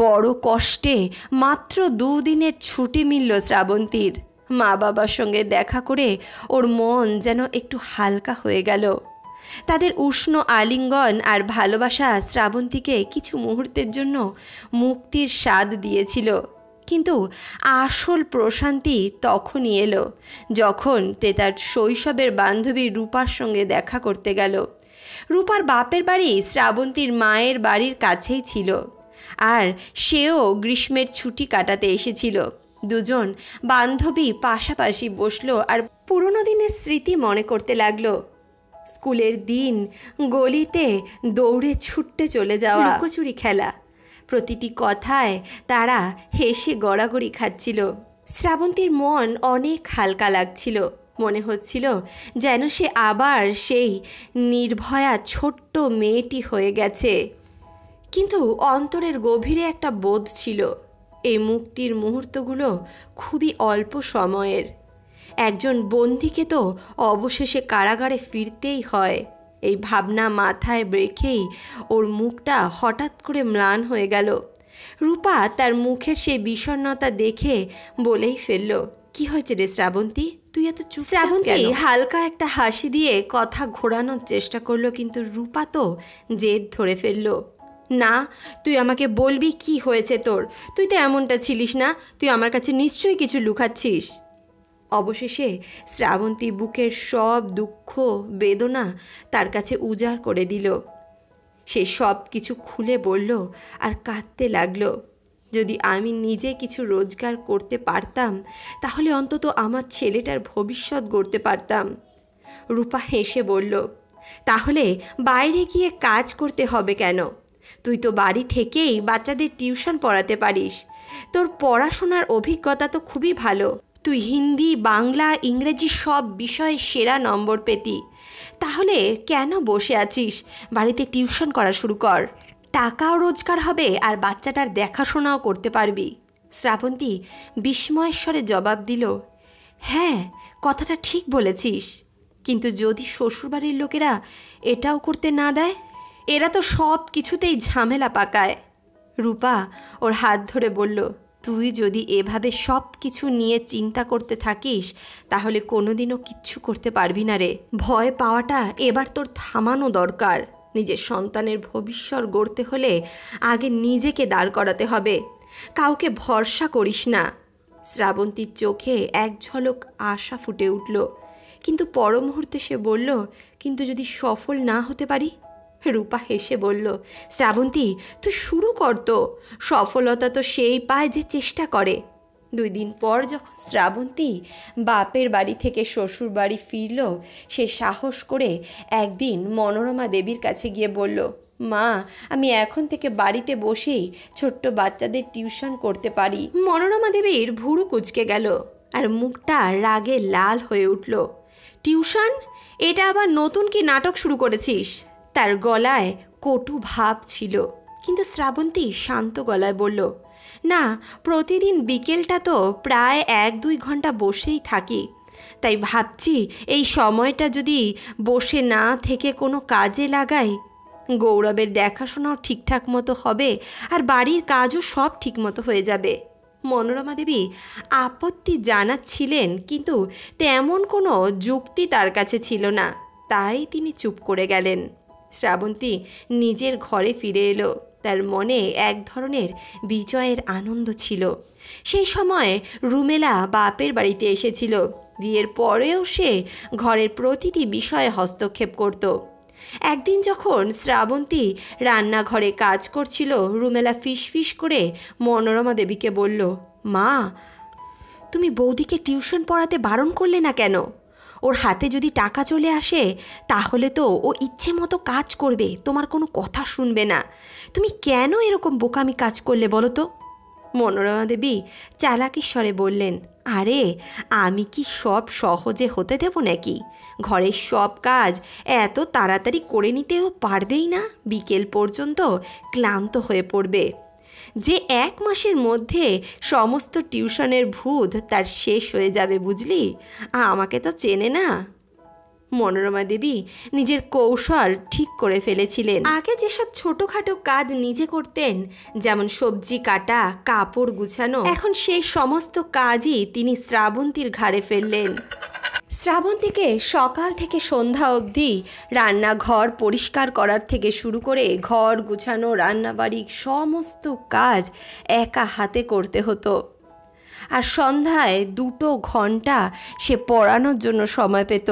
বড় কষ্টে মাত্র 2 দিনের ছুটি মিলল শ্রাবন্তীর। মা বাবার সঙ্গে দেখা করে ওর মন যেন একটু হালকা হয়ে গেল। তাদের উষ্ণ আলিঙ্গন আর ভালোবাসা শ্রাবন্তীকে কিছু মুহূর্তের জন্য মুক্তির স্বাদ দিয়েছিল, কিন্তু আসল প্রশান্তি তখনই এলো যখন তার শৈশবের বান্ধবী রূপার সঙ্গে দেখা করতে গেল। রূপার বাপের বাড়ি শ্রাবন্তীর মায়ের বাড়ির কাছেই ছিল, আর সেও গ্রীষ্মের ছুটি কাটাতে এসেছিল। দুজন বান্ধবী পাশাপাশি বসলো আর পুরনো দিনের স্মৃতি মনে করতে লাগলো। স্কুলের দিন, গলিতে দৌড়ে ছুটতে চলে যাওয়া, লুকোচুরি খেলা, প্রতিটি কথায় তারা হেসে গড়াগড়ি খাচ্ছিল। শ্রাবন্তীর মন অনেক হালকা লাগছিল। মনে হচ্ছিল যেন সে আবার সেই নির্ভয়া ছোট্ট মেয়েটি হয়ে গেছে। কিন্তু অন্তরের গভীরে একটা বোধ ছিল, এই মুক্তির মুহূর্তগুলো খুবই অল্প সময়ের। একজন বন্দীকে তো অবশেষে কারাগারে ফিরতেই হয়। এই ভাবনা মাথায় রেখেই ওর মুখটা হঠাৎ করে ম্লান হয়ে গেল। রূপা তার মুখের সেই বিষণ্ণতা দেখে বলেই ফেলল, কি হয়েছে রে শ্রাবন্তী, তুই এত চুপ? শ্রাবন্তী হালকা একটা হাসি দিয়ে কথা ঘোরানোর চেষ্টা করলো, কিন্তু রূপা তো জেদ ধরে ফেলল। না, তুই আমাকে বলবি কি হয়েছে তোর। তুই তো এমনটা ছিলিস না, তুই আমার কাছে নিশ্চয়ই কিছু লুকাচ্ছিস। অবশেষে শ্রাবন্তী বুকের সব দুঃখ বেদনা তার কাছে উজাড় করে দিল। সে সব কিছু খুলে বলল আর কাঁদতে লাগলো। যদি আমি নিজে কিছু রোজগার করতে পারতাম তাহলে অন্তত আমার ছেলেটার ভবিষ্যৎ গড়তে পারতাম। রূপা হেসে বলল, তাহলে বাইরে গিয়ে কাজ করতে হবে কেন? তুই তো বাড়ি থেকেই বাচ্চাদের টিউশন পড়াতে পারিস। তোর পড়াশোনার অভিজ্ঞতা তো খুবই ভালো। তুই হিন্দি, বাংলা, ইংরেজি সব বিষয়ে সেরা নম্বর পেতি। তাহলে কেন বসে আছিস? বাড়িতে টিউশন করা শুরু কর। টাকাও রোজগার হবে আর বাচ্চাটার দেখাশোনাও করতে পারবি। শ্রাবন্তী বিস্ময়েশ্বরে জবাব দিল, হ্যাঁ, কথাটা ঠিক বলেছিস, কিন্তু যদি শ্বশুরবাড়ির লোকেরা এটাও করতে না দেয়? এরা তো সব কিছুতেই ঝামেলা পাকায়। রূপা ওর হাত ধরে বলল, তুই যদি এভাবে সব কিছু নিয়ে চিন্তা করতে থাকিস তাহলে কোনোদিনও কিচ্ছু করতে পারবি না রে। ভয় পাওয়াটা এবার তোর থামানো দরকার। নিজের সন্তানের ভবিষ্যৎ গড়তে হলে আগে নিজেকে দাঁড় করাতে হবে। কাউকে ভরসা করিস না। শ্রাবন্তীর চোখে এক ঝলক আশা ফুটে উঠল, কিন্তু পর মুহূর্তে সে বলল, কিন্তু যদি সফল না হতে পারি? রূপা হেসে বলল, শ্রাবন্তী তুই শুরু কর তো। সফলতা তো সেই পায় যে চেষ্টা করে। 2 দিন পর যখন শ্রাবন্তী বাপের বাড়ি থেকে শ্বশুর বাড়ি ফিরল, সে সাহস করে একদিন মনোরমা দেবীর কাছে গিয়ে বলল, মা, আমি এখন থেকে বাড়িতে বসেই ছোট্ট বাচ্চাদের টিউশন করতে পারি। মনোরমা দেবীর ভুরু কুঁচকে গেল আর মুখটা রাগে লাল হয়ে উঠল। টিউশন? এটা আবার নতুন কি নাটক শুরু করেছিস? তার গলায় কটু ভাব ছিল, কিন্তু শ্রাবন্তী শান্ত গলায় বলল, না, প্রতিদিন বিকেলটা তো প্রায় 1-2 ঘন্টা বসেই থাকি, তাই ভাবছি এই সময়টা যদি বসে না থেকে কোনো কাজে লাগাই, গৌরবের দেখাশোনাও ঠিকঠাক মতো হবে আর বাড়ির কাজও সব ঠিকমতো হয়ে যাবে। মনোরমা দেবী আপত্তি জানাচ্ছিলেন, কিন্তু তেমন কোনো যুক্তি তার কাছে ছিল না, তাই তিনি চুপ করে গেলেন। শ্রাবন্তী নিজের ঘরে ফিরে এলো। তার মনে এক ধরনের বিজয়ের আনন্দ ছিল। সেই সময় রুমেলা বাপের বাড়িতে এসেছিল। বিয়ের পরেও সে ঘরের প্রতিটি বিষয়ে হস্তক্ষেপ করত। একদিন যখন শ্রাবন্তী রান্নাঘরে কাজ করছিল, রুমেলা ফিসফিস করে মনোরমা দেবীকে বলল, মা, তুমি বৌদিকে টিউশন পড়াতে বারণ করলে না কেন? ওর হাতে যদি টাকা চলে আসে তাহলে তো ও ইচ্ছে মতো কাজ করবে, তোমার কোনো কথা শুনবে না। তুমি কেন এরকম বোকামি কাজ করলে বলো তো? মনোরমা দেবী চালাকির স্বরে বললেন, আরে আমি কি সব সহজে হতে দেব নাকি? ঘরের সব কাজ এত তাড়াতাড়ি করে নিতেও পারবেই না। বিকেল পর্যন্ত ক্লান্ত হয়ে পড়বে। যে 1 মাসের মধ্যে সমস্ত টিউশনের ভূত তার শেষ হয়ে যাবে, বুঝলি? আমাকে তো চেনে না। মনোরমা দেবী নিজের কৌশল ঠিক করে ফেলেছিলেন। আগে যেসব ছোটোখাটো কাজ নিজে করতেন, যেমন সবজি কাটা, কাপড় গুছানো, এখন সেই সমস্ত কাজই তিনি শ্রাবন্তীর ঘাড়ে ফেললেন। শ্রাবন্তীকে সকাল থেকে সন্ধ্যা অবধি রান্নাঘর পরিষ্কার করার থেকে শুরু করে ঘর গুছানো, রান্নাবাড়ি সমস্ত কাজ একা হাতে করতে হতো। আর সন্ধ্যায় 2 ঘন্টা সে পড়ানোর জন্য সময় পেত।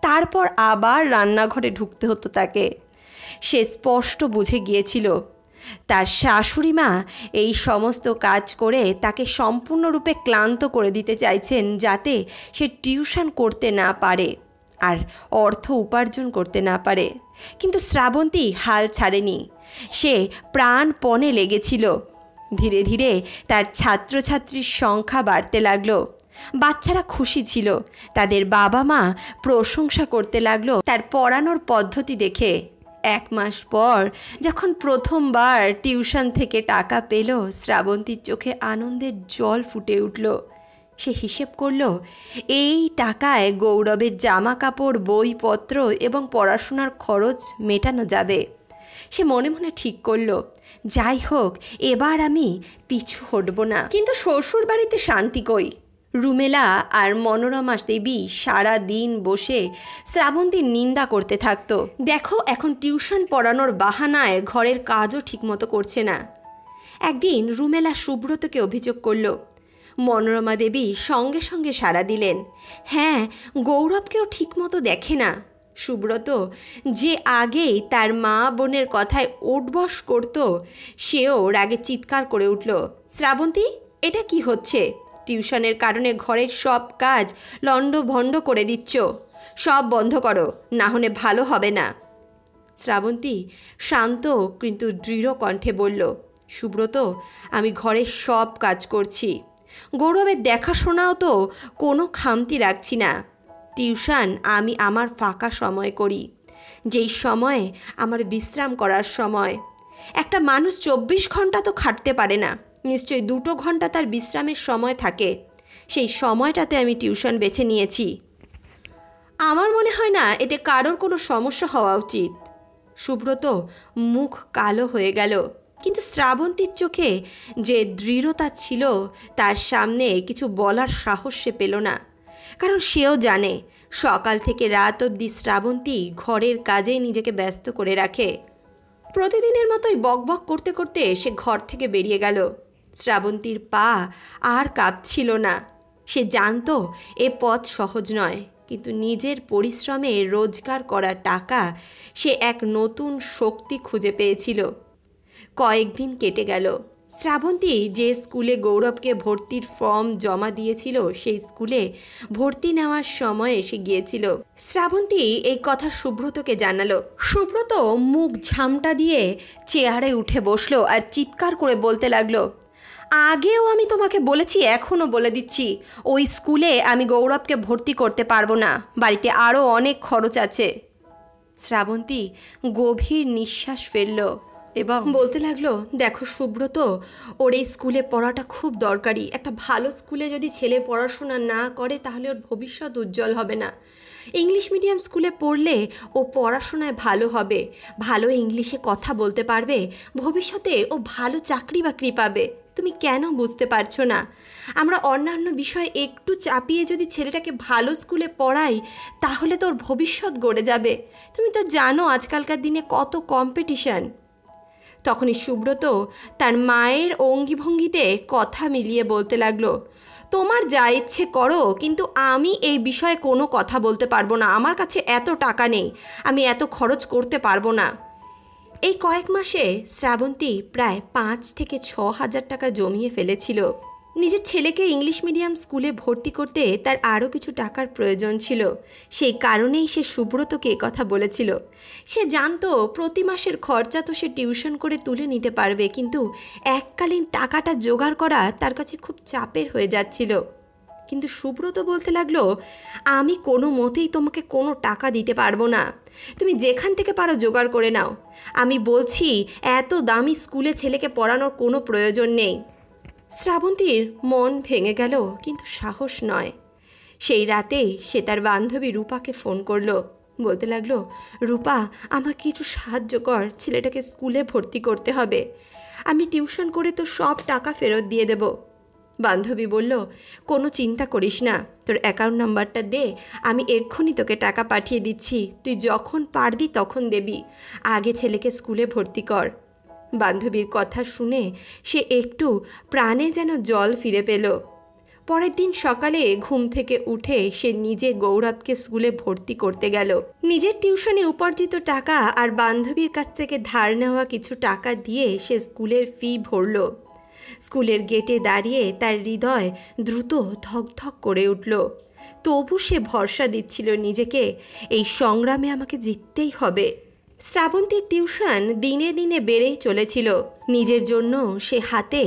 তারপর আবার রান্নাঘরে ঢুকতে হতো তাকে। সে স্পষ্ট বুঝে গিয়েছিল তার শাশুড়ি মা এই সমস্ত কাজ করে তাকে সম্পূর্ণরূপে ক্লান্ত করে দিতে চাইছেন, যাতে সে টিউশন করতে না পারে। আর অর্থ উপার্জন করতে না পারে। কিন্তু শ্রাবন্তী হাল ছাড়েনি, সে প্রাণপণে লেগেছিল। ধীরে ধীরে তার ছাত্রছাত্রীর সংখ্যা বাড়তে লাগলো। বাচ্চারা খুশি ছিল, তাদের বাবা মা প্রশংসা করতে লাগলো তার পড়ানোর পদ্ধতি দেখে। 1 মাস পর যখন প্রথমবার টিউশন থেকে টাকা পেল, শ্রাবন্তীর চোখে আনন্দের জল ফুটে উঠল। সে হিসেব করল, এই টাকায় গৌরবের জামা কাপড়, বইপত্র এবং পড়াশোনার খরচ মেটানো যাবে। সে মনে মনে ঠিক করল, যাই হোক, এবার আমি পিছু হটব না। কিন্তু শ্বশুর বাড়িতে শান্তি কই। রুমেলা আর মনোরমা দেবী সারা দিন বসে শ্রাবন্তীর নিন্দা করতে থাকতো। দেখো, এখন টিউশন পড়ানোর বাহানায় ঘরের কাজও ঠিকমতো করছে না। একদিন রুমেলা সুব্রতকে অভিযোগ করল। মনোরমা দেবী সঙ্গে সঙ্গে সাড়া দিলেন, হ্যাঁ, গৌরবকেও ঠিকমতো দেখে না। সুব্রত যে আগেই তার মা বোনের কথায় ওঠবস করত, সেও রাগে চিৎকার করে উঠল, শ্রাবন্তী, এটা কি হচ্ছে? টিউশনের কারণে ঘরের সব কাজ লণ্ডভণ্ড করে দিচ্ছ। সব বন্ধ করো, না হলে ভালো হবে না। শ্রাবন্তী শান্ত কিন্তু দৃঢ় কণ্ঠে বলল, সুব্রত, আমি ঘরের সব কাজ করছি। গৌরবের দেখাশোনাও তো কোনো খামতি রাখছি না। টিউশন আমি আমার ফাঁকা সময় করি, যেই সময়ে আমার বিশ্রাম করার সময়। একটা মানুষ 24 ঘন্টা তো খাটতে পারে না, নিশ্চয়ই 2 ঘন্টা তার বিশ্রামের সময় থাকে। সেই সময়টাতে আমি টিউশন বেছে নিয়েছি। আমার মনে হয় না এতে কারোর কোনো সমস্যা হওয়া উচিত। সুব্রত মুখ কালো হয়ে গেল, কিন্তু শ্রাবন্তীর চোখে যে দৃঢ়তা ছিল তার সামনে কিছু বলার সাহস সে পেল না। কারণ সেও জানে সকাল থেকে রাত অবধি শ্রাবন্তী ঘরের কাজেই নিজেকে ব্যস্ত করে রাখে। প্রতিদিনের মতোই বকবক করতে করতে সে ঘর থেকে বেরিয়ে গেল। শ্রাবন্তীর পা আর কাঁপছিল না। সে জানতো এ পথ সহজ নয়, কিন্তু নিজের পরিশ্রমে রোজগার করা টাকা সে এক নতুন শক্তি খুঁজে পেয়েছিল। কয়েকদিন কেটে গেল। শ্রাবন্তী যে স্কুলে গৌরবকে ভর্তির ফর্ম জমা দিয়েছিল, সেই স্কুলে ভর্তি নেওয়ার সময় এসে গিয়েছিল। শ্রাবন্তী এই কথা সুব্রতকে জানালো। সুব্রত মুখ ঝামটা দিয়ে চেয়ারে উঠে বসলো আর চিৎকার করে বলতে লাগলো, আগেও আমি তোমাকে বলেছি, এখনও বলে দিচ্ছি, ওই স্কুলে আমি গৌরবকে ভর্তি করতে পারবো না। বাড়িতে আরও অনেক খরচ আছে। শ্রাবন্তী গভীর নিঃশ্বাস ফেলল এবং বলতে লাগলো, দেখো সুব্রত, ওর এই স্কুলে পড়াটা খুব দরকারি। একটা ভালো স্কুলে যদি ছেলে পড়াশোনা না করে তাহলে ওর ভবিষ্যৎ উজ্জ্বল হবে না। ইংলিশ মিডিয়াম স্কুলে পড়লে ও পড়াশোনায় ভালো হবে, ভালো ইংলিশে কথা বলতে পারবে, ভবিষ্যতে ও ভালো চাকরি বাকরি পাবে। তুমি কেন বুঝতে পারছো না? আমরা অন্যান্য বিষয়ে একটু চাপিয়ে যদি ছেলেটাকে ভালো স্কুলে পড়াই তাহলে তোর ভবিষ্যৎ গড়ে যাবে। তুমি তো জানো আজকালকার দিনে কত কম্পিটিশন। তখনই সুব্রত তার মায়ের অঙ্গিভঙ্গিতে কথা মিলিয়ে বলতে লাগলো, তোমার যা ইচ্ছে করো, কিন্তু আমি এই বিষয়ে কোনো কথা বলতে পারবো না। আমার কাছে এত টাকা নেই, আমি এত খরচ করতে পারবো না। এই কয়েক মাসে শ্রাবন্তী প্রায় 5 থেকে 6 হাজার টাকা জমিয়ে ফেলেছিল। নিজের ছেলেকে ইংলিশ মিডিয়াম স্কুলে ভর্তি করতে তার আরও কিছু টাকার প্রয়োজন ছিল। সেই কারণেই সে সুব্রতকে কথা বলেছিল। সে জানতো প্রতি মাসের খরচা তো সে টিউশন করে তুলে নিতে পারবে, কিন্তু এককালীন টাকাটা জোগাড় করা তার কাছে খুব চাপের হয়ে যাচ্ছিল। কিন্তু সুব্রত বলতে লাগলো, আমি কোনো মতেই তোমাকে কোনো টাকা দিতে পারবো না। তুমি যেখান থেকে পারো জোগাড় করে নাও। আমি বলছি, এত দামি স্কুলে ছেলেকে পড়ানোর কোনো প্রয়োজন নেই। শ্রাবন্তীর মন ভেঙে গেল, কিন্তু সাহস নয়। সেই রাতেই সে তার বান্ধবী রূপাকে ফোন করলো। বলতে লাগলো, রূপা, আমাকে কিছু সাহায্য কর, ছেলেটাকে স্কুলে ভর্তি করতে হবে। আমি টিউশন করে তো সব টাকা ফেরত দিয়ে দেব। বান্ধবী বলল, কোনো চিন্তা করিস না, তোর অ্যাকাউন্ট নাম্বারটা দে, আমি এক্ষুনি তোকে টাকা পাঠিয়ে দিচ্ছি। তুই যখন পারবি তখন দেবি। আগে ছেলেকে স্কুলে ভর্তি কর। বান্ধবীর কথা শুনে সে একটু প্রাণে যেন জল ফিরে পেল। পরের দিন সকালে ঘুম থেকে উঠে সে নিজে গৌরবকে স্কুলে ভর্তি করতে গেল। নিজের টিউশনে উপার্জিত টাকা আর বান্ধবীর কাছ থেকে ধার নেওয়া কিছু টাকা দিয়ে সে স্কুলের ফি ভরল। স্কুলের গেটে দাঁড়িয়ে তার হৃদয় দ্রুত ধকধক করে উঠল। তবু সে ভরসা দিচ্ছিল নিজেকে, এই সংগ্রামে আমাকে জিততেই হবে। শ্রাবন্তীর টিউশন দিনে দিনে বেড়েই চলেছিল। নিজের জন্য সে হাতে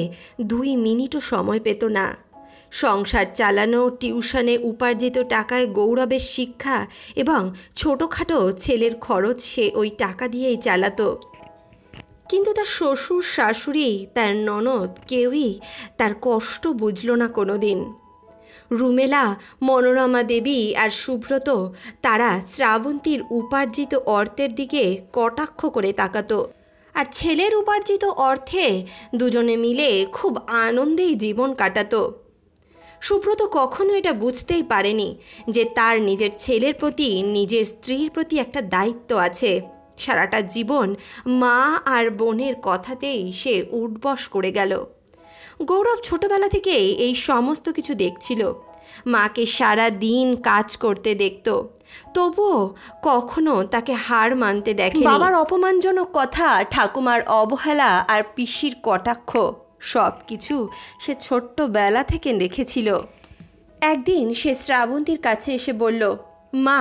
2 মিনিটও সময় পেত না। সংসার চালানো, টিউশনে উপার্জিত টাকায় গৌরবের শিক্ষা এবং ছোটোখাটো ছেলের খরচ সে ওই টাকা দিয়েই চালাতো। কিন্তু তার শ্বশুর, শাশুড়ি, তার ননদ কেউই তার কষ্ট বুঝল না কোনো দিন। রুমেলা, মনোরমা দেবী আর সুব্রত তারা শ্রাবন্তীর উপার্জিত অর্থের দিকে কটাক্ষ করে তাকাতো, আর ছেলের উপার্জিত অর্থে দুজনে মিলে খুব আনন্দেই জীবন কাটাতো। সুব্রত কখনো এটা বুঝতেই পারেনি যে তার নিজের ছেলের প্রতি, নিজের স্ত্রীর প্রতি একটা দায়িত্ব আছে। সারাটা জীবন মা আর বোনের কথাতেই সে উঠবস করে গেল। গৌরব ছোটবেলা থেকেই এই সমস্ত কিছু দেখছিল। মাকে সারা দিন কাজ করতে দেখত, তবুও কখনো তাকে হার মানতে দেখেনি। বাবার অপমানজনক কথা, ঠাকুমার অবহেলা আর পিসির কটাক্ষ, সব কিছু সে ছোট্টবেলা থেকে দেখেছিল। একদিন সে শ্রাবন্তীর কাছে এসে বলল, মা,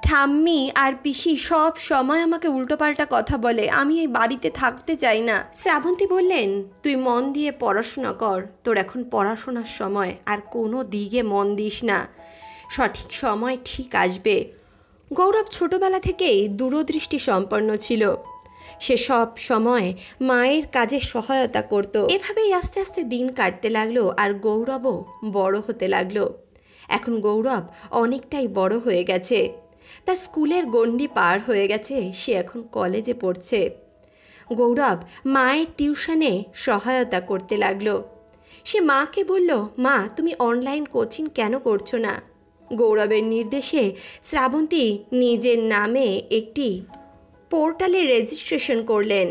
ঠাম্মি আর পিসি সব সময় আমাকে উল্টোপাল্টা কথা বলে, আমি এই বাড়িতে থাকতে চাই না। শ্রাবন্তী বললেন, তুই মন দিয়ে পড়াশোনা কর, তোর এখন পড়াশোনার সময়, আর কোনো দিকে মন দিস না, সঠিক সময় ঠিক আসবে। গৌরব ছোটবেলা থেকেই দূরদৃষ্টি সম্পন্ন ছিল। সে সব সময় মায়ের কাজে সহায়তা করত। এভাবেই আস্তে আস্তে দিন কাটতে লাগলো, আর গৌরবও বড় হতে লাগলো। এখন গৌরব অনেকটাই বড় হয়ে গেছে, তার স্কুলের গণ্ডি পার হয়ে গেছে, সে এখন কলেজে পড়ছে। গৌরব মায়ের টিউশনে সহায়তা করতে লাগলো। সে মাকে বলল, মা, তুমি অনলাইন কোচিং কেন করছো না? গৌরবের নির্দেশে শ্রাবন্তী নিজের নামে একটি পোর্টালে রেজিস্ট্রেশন করলেন।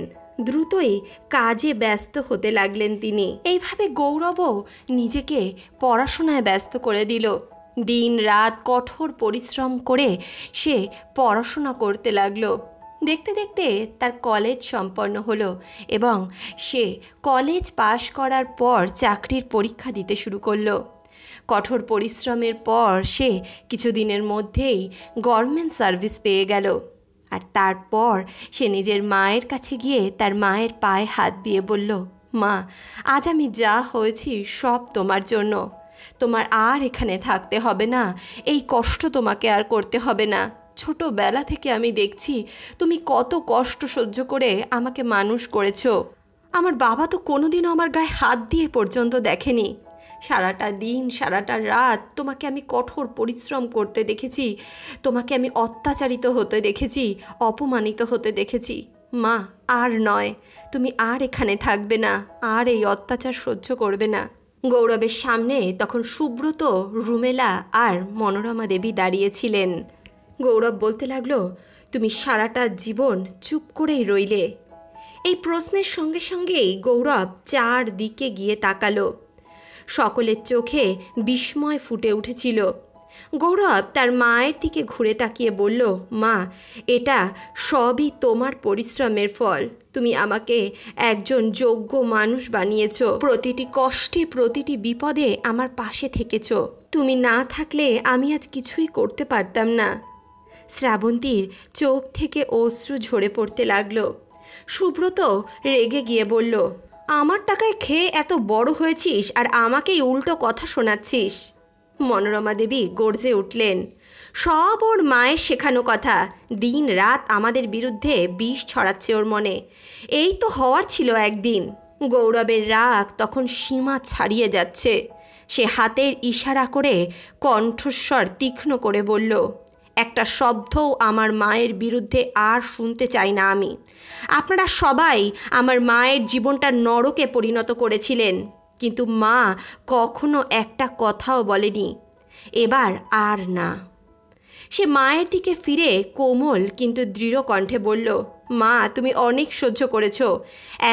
দ্রুতই কাজে ব্যস্ত হতে লাগলেন তিনি। এইভাবে গৌরবও নিজেকে পড়াশোনায় ব্যস্ত করে দিল। দিন রাত কঠোর পরিশ্রম করে সে পড়াশোনা করতে লাগলো। দেখতে দেখতে তার কলেজ সম্পন্ন হলো এবং সে কলেজ পাশ করার পর চাকরির পরীক্ষা দিতে শুরু করলো। কঠোর পরিশ্রমের পর সে কিছুদিনের মধ্যেই গভর্নমেন্ট সার্ভিস পেয়ে গেল। আর তারপর সে নিজের মায়ের কাছে গিয়ে তার মায়ের পায়ে হাত দিয়ে বলল, মা, আজ আমি যা হয়েছি সব তোমার জন্য। তোমার আর এখানে থাকতে হবে না, এই কষ্ট তোমাকে আর করতে হবে না। ছোটবেলা থেকে আমি দেখছি তুমি কত কষ্ট সহ্য করে আমাকে মানুষ করেছো। আমার বাবা তো কোনোদিনও আমার গায়ে হাত দিয়ে পর্যন্ত দেখেনি। সারাটা দিন, সারাটা রাত তোমাকে আমি কঠোর পরিশ্রম করতে দেখেছি, তোমাকে আমি অত্যাচারিত হতে দেখেছি, অপমানিত হতে দেখেছি। মা, আর নয়, তুমি আর এখানে থাকবে না, আর এই অত্যাচার সহ্য করবে না। গৌরবের সামনে তখন সুব্রত, রুমেলা আর মনোরমা দেবী দাঁড়িয়েছিলেন। গৌরব বলতে লাগলো, তুমি সারাটা জীবন চুপ করেই রইলে। এই প্রশ্নের সঙ্গে সঙ্গেই গৌরব চারদিকে গিয়ে তাকালো। সকলের চোখে বিস্ময় ফুটে উঠেছিল। গৌরব তার মায়ের দিকে ঘুরে তাকিয়ে বলল, মা, এটা সবই তোমার পরিশ্রমের ফল। তুমি আমাকে একজন যোগ্য মানুষ বানিয়েছ, প্রতিটি কষ্টে, প্রতিটি বিপদে আমার পাশে থেকেছ। তুমি না থাকলে আমি আজ কিছুই করতে পারতাম না। শ্রাবন্তীর চোখ থেকে অশ্রু ঝরে পড়তে লাগলো। সুব্রত রেগে গিয়ে বলল, আমার টাকায় খেয়ে এত বড় হয়েছিস আর আমাকেই উল্টো কথা শোনাচ্ছিস। মনোরমা দেবী গর্জে উঠলেন, সব ওর মায়ের শেখানো কথা। দিন রাত আমাদের বিরুদ্ধে বিষ ছড়াচ্ছে ওর মনে। এই তো হওয়ার ছিল একদিন। গৌরবের রাগ তখন সীমা ছাড়িয়ে যাচ্ছে। সে হাতের ইশারা করে কণ্ঠস্বর তীক্ষ্ণ করে বলল, একটা শব্দও আমার মায়ের বিরুদ্ধে আর শুনতে চাই না আমি। আপনারা সবাই আমার মায়ের জীবনটা নরকে পরিণত করেছিলেন, কিন্তু মা কখনো একটা কথাও বলেনি। এবার আর না। সে মায়ের দিকে ফিরে কোমল কিন্তু দৃঢ় কণ্ঠে বলল, মা, তুমি অনেক সহ্য করেছ।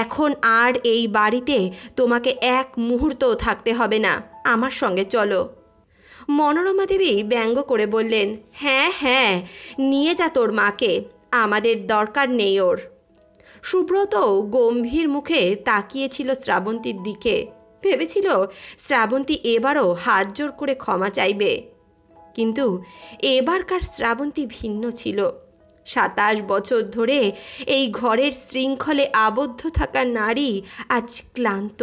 এখন আর এই বাড়িতে তোমাকে এক মুহূর্তও থাকতে হবে না। আমার সঙ্গে চলো। মনোরমা দেবী ব্যঙ্গ করে বললেন, হ্যাঁ হ্যাঁ, নিয়ে যা তোর মাকে, আমাদের দরকার নেই ওর। সুব্রত গম্ভীর মুখে তাকিয়েছিল শ্রাবন্তীর দিকে। ভেবেছিল শ্রাবন্তী এবারও হাত জোর করে ক্ষমা চাইবে, কিন্তু এবারকার শ্রাবন্তী ভিন্ন ছিল। 27 বছর ধরে এই ঘরের শৃঙ্খলে আবদ্ধ থাকা নারী আজ ক্লান্ত।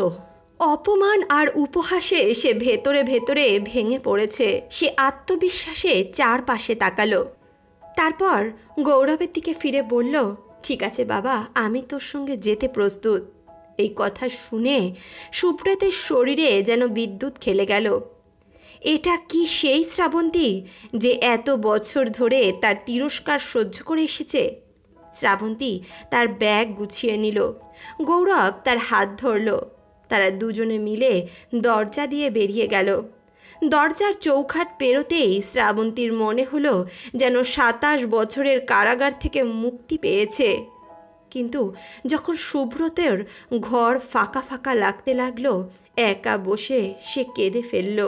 অপমান আর উপহাসে সে ভেতরে ভেতরে ভেঙে পড়েছে। সে আত্মবিশ্বাসে চারপাশে তাকালো, তারপর গৌরবের দিকে ফিরে বলল, ঠিক আছে বাবা, আমি তোর সঙ্গে যেতে প্রস্তুত। এই কথা শুনে সুব্রতের শরীরে যেন বিদ্যুৎ খেলে গেল। এটা কি সেই শ্রাবন্তী যে এত বছর ধরে তার তিরস্কার সহ্য করে এসেছে? শ্রাবন্তী তার ব্যাগ গুছিয়ে নিল, গৌরব তার হাত ধরল। তারা দুজনে মিলে দরজা দিয়ে বেরিয়ে গেল। দরজার চৌখাট পেরোতেই শ্রাবন্তীর মনে হলো যেন 27 বছরের কারাগার থেকে মুক্তি পেয়েছে। কিন্তু যখন সুব্রতের ঘর ফাঁকা ফাঁকা লাগতে লাগলো, একা বসে সে কেঁদে ফেলল।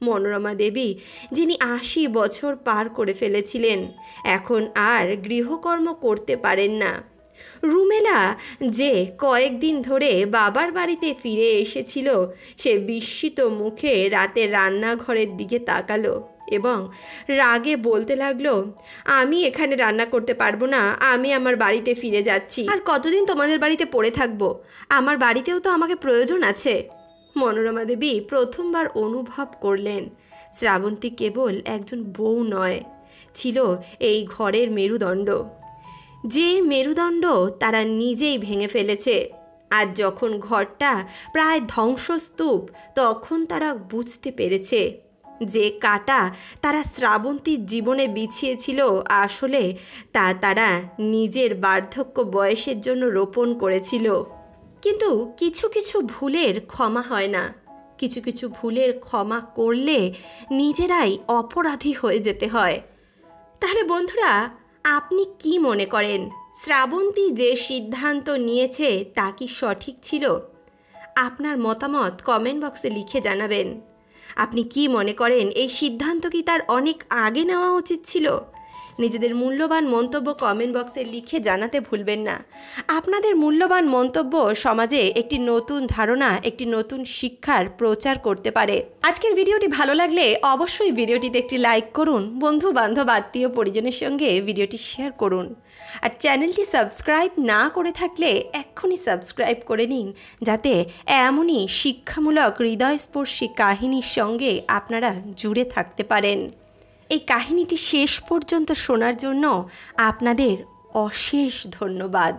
মনোরমা দেবী, যিনি 80 বছর পার করে ফেলেছিলেন, এখন আর গৃহকর্ম করতে পারেন না। রুমেলা যে কয়েকদিন ধরে বাবার বাড়িতে ফিরে এসেছিল, সে বিস্মিত মুখে রাতে রান্নাঘরের দিকে তাকালো এবং রাগে বলতে লাগলো, আমি এখানে রান্না করতে পারবো না, আমি আমার বাড়িতে ফিরে যাচ্ছি। আর কতদিন তোমাদের বাড়িতে পড়ে থাকবো? আমার বাড়িতেও তো আমাকে প্রয়োজন আছে। মনোরমা দেবী প্রথমবার অনুভব করলেন শ্রাবন্তী কেবল একজন বউ নয়, ছিল এই ঘরের মেরুদণ্ড, যে মেরুদণ্ড তারা নিজেই ভেঙে ফেলেছে। আর যখন ঘরটা প্রায় ধ্বংসস্তূপ, তখন তারা বুঝতে পেরেছে যে কাঁটা তারা শ্রাবন্তীর জীবনে বিছিয়েছিল, আসলে তা তারা নিজের বার্ধক্য বয়সের জন্য রোপণ করেছিল। কিন্তু কিছু কিছু ভুলের ক্ষমা হয় না। কিছু কিছু ভুলের ক্ষমা করলে নিজেরাই অপরাধী হয়ে যেতে হয়। তাহলে বন্ধুরা, আপনি কি মনে করেন শ্রাবন্তী যে সিদ্ধান্ত নিয়েছে তা কি সঠিক ছিল? আপনার মতামত কমেন্ট বক্সে লিখে জানাবেন। আপনি কি মনে করেন এই সিদ্ধান্ত কি তার অনেক আগে নেওয়া উচিত ছিল? নিজেদের মূল্যবান মন্তব্য কমেন্ট বক্সে লিখে জানাতে ভুলবেন না। আপনাদের মূল্যবান মন্তব্য সমাজে একটি নতুন ধারণা, একটি নতুন শিক্ষার প্রচার করতে পারে। আজকের ভিডিওটি ভালো লাগলে অবশ্যই ভিডিওটিতে একটি লাইক করুন, বন্ধু বান্ধব আত্মীয় পরিজনের সঙ্গে ভিডিওটি শেয়ার করুন। আর চ্যানেলটি সাবস্ক্রাইব না করে থাকলে এক্ষুনি সাবস্ক্রাইব করে নিন, যাতে এমনই শিক্ষামূলক হৃদয়স্পর্শী কাহিনীর সঙ্গে আপনারা জুড়ে থাকতে পারেন। এই কাহিনীটি শেষ পর্যন্ত শোনার জন্য আপনাদের অশেষ ধন্যবাদ।